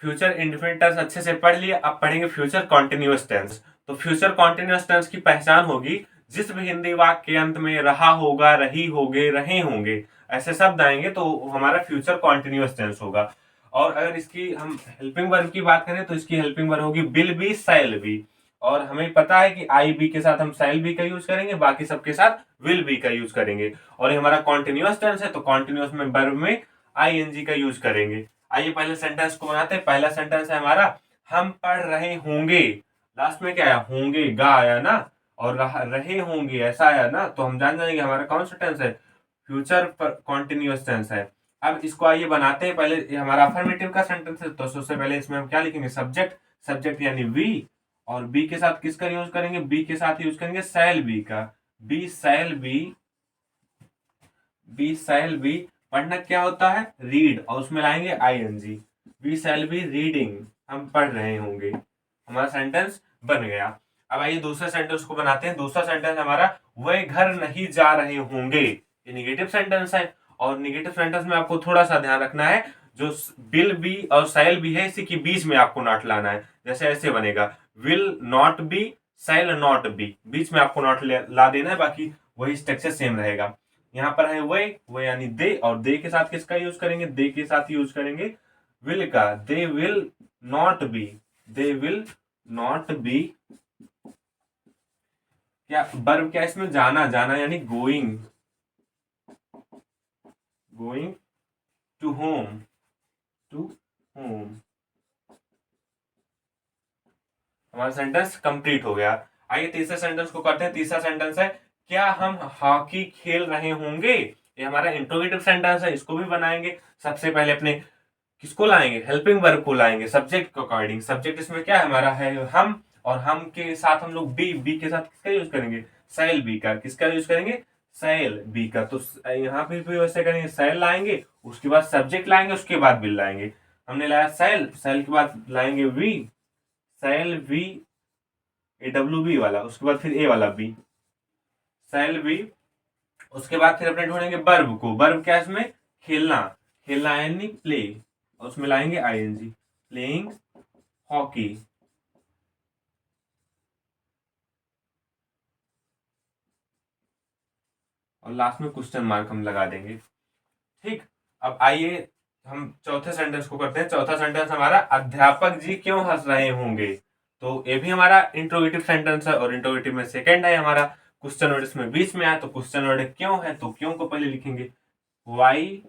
फ्यूचर इंडेफिनिट टेंस अच्छे से पढ़ लिया। अब पढ़ेंगे फ्यूचर कॉन्टिन्यूअस टेंस। तो फ्यूचर कॉन्टिन्यूअस टेंस की पहचान होगी जिस भी हिंदी वाक्य के अंत में रहा होगा, रही होगे, रहे होंगे ऐसे शब्द आएंगे तो हमारा फ्यूचर कॉन्टिन्यूअस टेंस होगा। और अगर इसकी हम हेल्पिंग वर्ब की बात करें तो इसकी हेल्पिंग वर्ब होगी विल बी, शैल बी। और हमें पता है कि आई बी के साथ हम शैल बी का यूज करेंगे, बाकी सबके साथ विल बी का यूज करेंगे। और ये हमारा कॉन्टिन्यूअस टेंस है तो कॉन्टिन्यूअस में वर्ब में आईएनजी का यूज करेंगे। आइए पहले सेंटेंस को बनाते हैं। पहला सेंटेंस है हमारा हम पढ़ रहे होंगे। लास्ट में क्या आया, होंगे, गा आया ना, और रहे होंगे ऐसा आया ना, तो हम जान जाएंगे हमारा कौन सा टेंस है, फ्यूचर कॉन्टिन्यूअस टेंस है। अब इसको आइए बनाते हैं। पहले ये हमारा अफर्मेटिव का सेंटेंस है तो सबसे पहले इसमें हम क्या लिखेंगे, सब्जेक्ट, सब्जेक्ट यानी वी। और बी के साथ किसका यूज करेंगे, बी के साथ यूज करेंगे शैल बी का, be shall be, be shall be. पढ़ना क्या होता है, रीड, और उसमें लाएंगे ING, we shall be reading, हम पढ़ रहे होंगे। हमारा सेंटेंस बन गया। अब आइए दूसरे सेंटेंस को बनाते हैं। दूसरा सेंटेंस हमारा वह घर नहीं जा रहे होंगे। ये निगेटिव सेंटेंस है और निगेटिव सेंटेंस में आपको थोड़ा सा ध्यान रखना है, जो विल बी और शैल बी है इसी के बीच में आपको नॉट लाना है। जैसे ऐसे बनेगा, will not be, shall not be, बीच में आपको नॉट ला देना है, बाकी वही स्ट्रक्चर सेम रहेगा। यहाँ पर है वे यानी दे, और दे के साथ किसका यूज करेंगे, दे के साथ यूज करेंगे विल का। They will not be, they will not be क्या वर्ब क्या इसमें, जाना, जाना यानी going, going to home, to home. हमारा सेंटेंस कंप्लीट हो गया। आइए तीसरे सेंटेंस को करते हैं। तीसरा सेंटेंस है, क्या हम हॉकी खेल रहे होंगे। ये हमारा इंट्रोगेटिव सेंटेंस है, इसको भी बनाएंगे। सबसे पहले अपने किसको लाएंगे, हेल्पिंग वर्ब को लाएंगे सब्जेक्ट के अकॉर्डिंग। सब्जेक्ट इसमें क्या है हमारा, है हम, और हम के साथ हम लोग बी, बी के साथ किसका यूज करेंगे, सैल बी का। किसका यूज करेंगे, सैल बी का। तो यहाँ पे भी वैसे करेंगे, सैल लाएंगे, उसके बाद सब्जेक्ट लाएंगे, उसके बाद बिल लाएंगे। हमने लाया सैल, सैल के बाद लाएंगे we, shall we, A W B वाला, उसके बाद फिर ए वाला बी, सैल बी। उसके बाद फिर अपने ढूंढेंगे वर्ब को। वर्ब क्या है इसमें, खेलना, खेलना यानी प्ले, और उसमें लाएंगे आईएनजी, प्लेइंग हॉकी। और लास्ट में क्वेश्चन मार्क हम लगा देंगे। ठीक, अब आइए हम चौथे सेंटेंस को करते हैं। चौथा सेंटेंस हमारा, अध्यापक जी क्यों हंस रहे होंगे। तो ये भी हमारा इंट्रोगेटिव सेंटेंस है, और इंट्रोगेटिव में सेकंड है हमारा। क्वेश्चन वर्ड इसमें बीच में आया, तो क्वेश्चन वर्ड क्यों है, तो क्यों को पहले लिखेंगे वाई,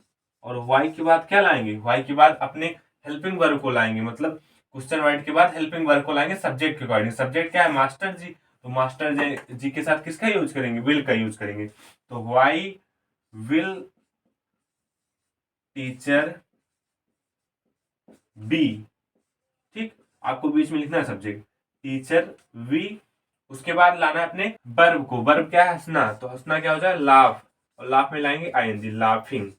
और वाई के बाद क्या लाएंगे, वाई के बाद अपने हेल्पिंग वर्ब को लाएंगे। मतलब क्वेश्चन वर्ड के बाद हेल्पिंग वर्ब को लाएंगे सब्जेक्ट के अकॉर्डिंग। सब्जेक्ट क्या है, मास्टर जी, तो मास्टर जी के साथ किसका यूज करेंगे, विल का यूज करेंगे। तो वाई विल टीचर बी। ठीक, आपको बीच में लिखना है सब्जेक्ट, टीचर वी। उसके बाद लाना है अपने वर्ब को। वर्ब क्या है, हंसना, तो हंसना क्या हो जाए, लाफ, और लाफ में लाएंगे आईएनजी, लाफिंग।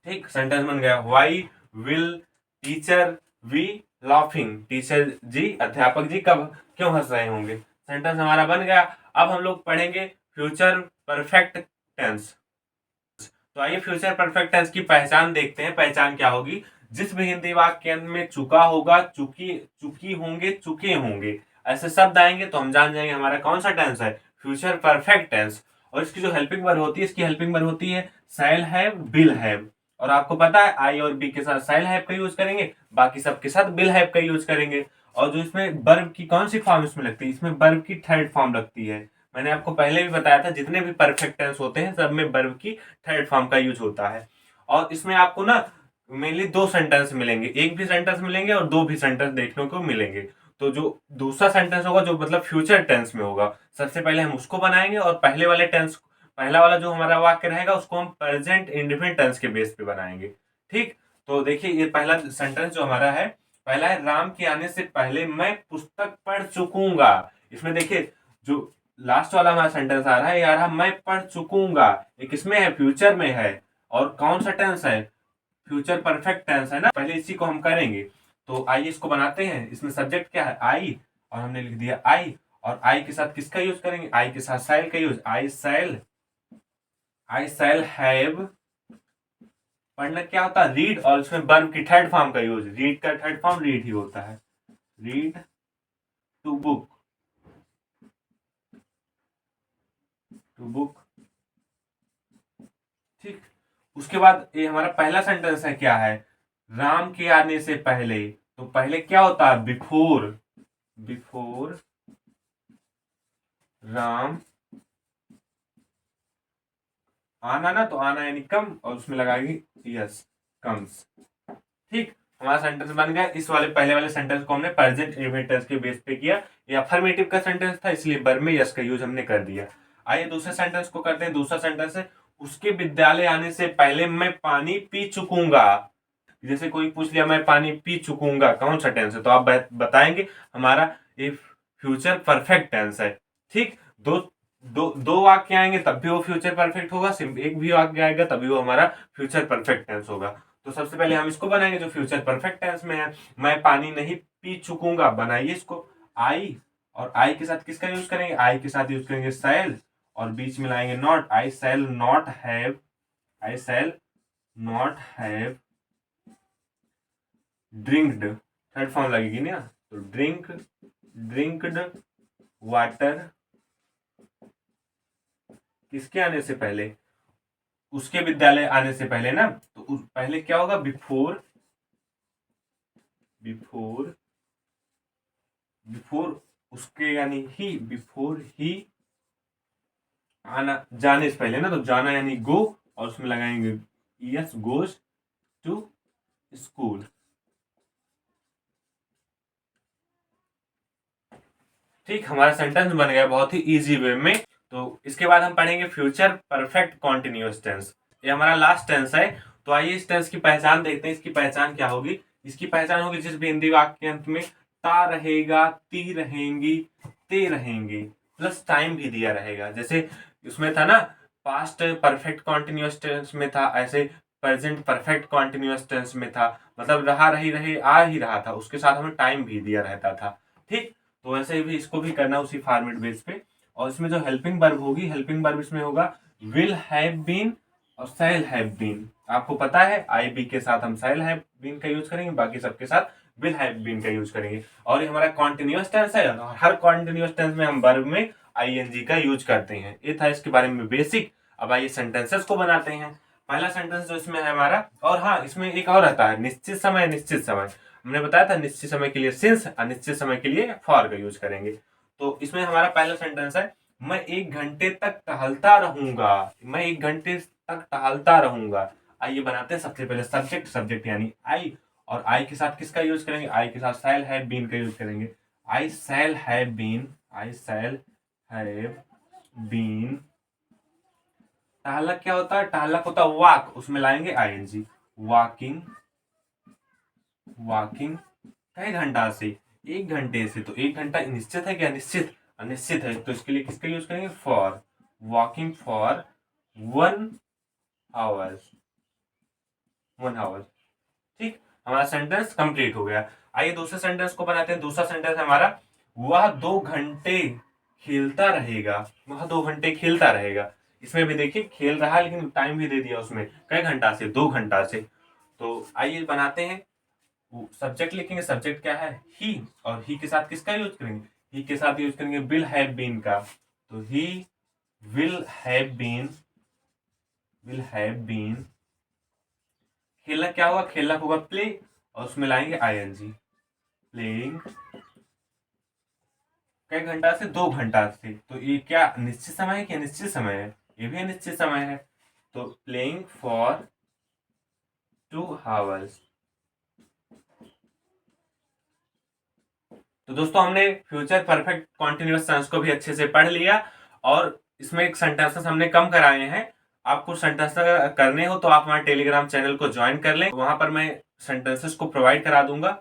ठीक, सेंटेंस बन गया, why will teacher be laughing. Teacher जी, अध्यापक जी कब, क्यों हंस रहे होंगे। सेंटेंस हमारा बन गया। अब हम लोग पढ़ेंगे फ्यूचर परफेक्ट टेंस। तो आइए फ्यूचर परफेक्ट टेंस की पहचान देखते हैं। पहचान क्या होगी, जिस भी हिंदी वाक्य में चुका होगा, चुकी, चुकी होंगे, चुके होंगे, ऐसे शब्द आएंगे तो हम जान जाएंगे हमारा कौन सा टेंस है, फ्यूचर परफेक्ट टेंस। और इसकी जो हेल्पिंग वर्ब होती है, इसकी हेल्पिंग वर्ब होती है शैल हैव, विल हैव। और आपको पता है आई और बी के साथ शैल हैव का यूज करेंगे, बाकी सब के साथ विल हैव का यूज करेंगे। और जो इसमें वर्ब की कौन सी फॉर्म इसमें लगती है, इसमें वर्ब की थर्ड फॉर्म लगती है। मैंने आपको पहले भी बताया था, जितने भी परफेक्ट टेंस होते हैं सब में वर्ब की थर्ड फॉर्म का यूज होता है। और इसमें आपको ना मेनली दो सेंटेंस मिलेंगे, एक भी सेंटेंस मिलेंगे और दो भी सेंटेंस देखने को मिलेंगे। तो जो दूसरा सेंटेंस होगा, जो मतलब फ्यूचर टेंस में होगा, सबसे पहले हम उसको बनाएंगे, और पहले वाले टेंस, पहला वाला जो हमारा वाक्य रहेगा उसको हम प्रेजेंट इंडेफिनिट टेंस के बेस पे बनाएंगे। ठीक, तो देखिए ये पहला सेंटेंस जो हमारा है, पहला है, राम के आने से पहले मैं पुस्तक पढ़ चुकूंगा। इसमें देखिए जो लास्ट वाला हमारा सेंटेंस आ रहा है यार, मैं पढ़ चुकूंगा, ये किसमें है, फ्यूचर में है। और कौन सा टेंस है, फ्यूचर परफेक्ट टेंस है ना, पहले इसी को हम करेंगे। तो आइए इसको बनाते हैं। इसमें सब्जेक्ट क्या है, आई, और हमने लिख दिया आई, और आई के साथ किसका यूज करेंगे, आई के साथ शैल का यूज, आई शैल हैव। पढ़ना क्या होता है, रीड, और इसमें वर्ब की थर्ड फॉर्म का यूज, रीड का थर्ड फॉर्म रीड ही होता है, read to book, to book. ठीक, उसके बाद ये हमारा पहला सेंटेंस है, क्या है, राम के आने से पहले। तो पहले क्या होता है, बिफोर, बिफोर राम, आना ना, तो आना यानी कम, और उसमें लगाएगी यस, कम्स। ठीक, हमारा सेंटेंस बन गया। इस वाले पहले वाले सेंटेंस को हमने प्रेजेंट इंडेफिनिट टेंस के बेस पे किया। ये अफर्मेटिव का सेंटेंस था, इसलिए वर्ब में यस का यूज हमने कर दिया। आइए दूसरे सेंटेंस को करते हैं। दूसरा सेंटेंस है, उसके विद्यालय आने से पहले मैं पानी पी चुकूंगा। जैसे कोई पूछ लिया मैं पानी पी चुकूंगा, कौन सा टेंस है, तो आप बताएंगे हमारा ये फ्यूचर परफेक्ट टेंस है। ठीक, दो दो दो वाक्य आएंगे तब भी वो फ्यूचर परफेक्ट होगा, सिर्फ एक भी वाक्य आएगा तभी वो हमारा फ्यूचर परफेक्ट टेंस होगा। तो सबसे पहले हम इसको बनाएंगे जो फ्यूचर परफेक्ट टेंस में है, मैं पानी नहीं पी चुकूंगा। बनाइए इसको, आई, और आई के साथ किसका यूज करेंगे, आई के साथ यूज करेंगे शैल, और बीच में लाएंगे not, I shall not have, I shall not have drinked, third form लगेगी ना, तो ड्रिंक्ड वाटर, किसके आने से पहले, उसके विद्यालय आने से पहले ना, तो पहले क्या होगा, बिफोर बिफोर बिफोर उसके यानी ही, बिफोर ही आना, जाने से पहले ना, तो जाना यानी गो, और उसमें लगाएंगे यस, गोज टू स्कूल। ठीक, हमारा सेंटेंस बन गया बहुत ही इजी वे में। तो इसके बाद हम पढ़ेंगे फ्यूचर परफेक्ट कॉन्टिन्यूअस टेंस। ये हमारा लास्ट टेंस है। तो आइए इस टेंस की पहचान देखते हैं। इसकी पहचान क्या होगी? इसकी पहचान होगी जिस भी हिंदी वाक्य के अंत में ता रहेगा, ती रहेंगी, ते रहेंगे, प्लस टाइम भी दिया रहेगा। जैसे उसमें था ना, पास्ट परफेक्ट कॉन्टिन्यूअस टेंस में था, ऐसे प्रेजेंट परफेक्ट कॉन्टिन्यूअस टेंस में था, मतलब रहा, रही, रहे, आ ही रहा था, उसके साथ हमें टाइम भी दिया रहता था। ठीक, तो वैसे भी इसको भी करना उसी फॉर्मेट बेस पे। और इसमें जो हेल्पिंग वर्ब होगी, हेल्पिंग वर्ब इसमें होगा विल हैव बीन और शैल हैव बीन। आपको पता है आई बी के साथ हम शैल हैव बीन का यूज करेंगे, बाकी सबके साथ विल हैव बीन का यूज करेंगे। और ये हमारा कॉन्टिन्यूअस टेंस है, हर कॉन्टिन्यूअस टेंस में हम वर्ब में आईएनजी का यूज करते हैं। ये था इसके बारे में बेसिक। अब आइए सेंटेंसेस को बनाते हैं। पहला सेंटेंस जो इसमें है हमारा, और हाँ इसमें एक और आता है, निश्चित समय अनिश्चित समय। हमने बताया था निश्चित समय के लिए सिंस, अनिश्चित समय के लिए फॉर का यूज करेंगे। तो इसमें हमारा पहला सेंटेंस है, मैं 1 घंटे तक टहलता रहूंगा। मैं 1 घंटे तक टहलता रहूंगा। आइए बनाते हैं। सबसे पहले सब्जेक्ट, सब्जेक्ट यानी आई, और आई के साथ किसका यूज करेंगे? आई के साथ शैल हैव बीन का यूज करेंगे। I shall have been, I shall have been. टहलक क्या होता है? टहलक होता है वॉक, उसमें लाएंगे आईएनजी। वॉकिंग, वॉकिंग कई घंटा से, 1 घंटे से। तो 1 घंटा निश्चित है क्या? निश्चित, अनिश्चित है, तो इसके लिए किसका यूज करेंगे? For. Walking for 1 hour, 1 hour. ठीक, हमारा सेंटेंस कंप्लीट हो गया। आइए दूसरे सेंटेंस को बनाते हैं। दूसरा सेंटेंस है हमारा, वह 2 घंटे खेलता रहेगा। वह 2 घंटे खेलता रहेगा। इसमें भी देखिए खेल रहा है, लेकिन टाइम भी दे दिया उसमें, कई घंटा से? 2 घंटा से। तो आइए बनाते हैं। सब्जेक्ट लिखेंगे। सब्जेक्ट क्या है? ही, और ही के साथ किसका यूज करेंगे? ही के साथ यूज करेंगे विल हैव बीन का। तो he will have been, will have been. खेलना क्या होगा? खेलना होगा प्ले, और उसमें लाएंगे आईएनजी, प्लेइंग। कई घंटा से? 2 घंटा से। तो ये क्या निश्चित समय है कि अनिश्चित समय है? ये भी अनिश्चित समय है। तो प्लेइंग फॉर 2 आवर्स। तो दोस्तों हमने फ्यूचर परफेक्ट कॉन्टिन्यूअस टेंस को भी अच्छे से पढ़ लिया, और इसमें एक सेंटेंसेस हमने कम कराए हैं। आपको सेंटेंस करने हो तो आप हमारे टेलीग्राम चैनल को ज्वाइन कर लें, वहां पर मैं सेंटेंसेस को प्रोवाइड करा दूंगा।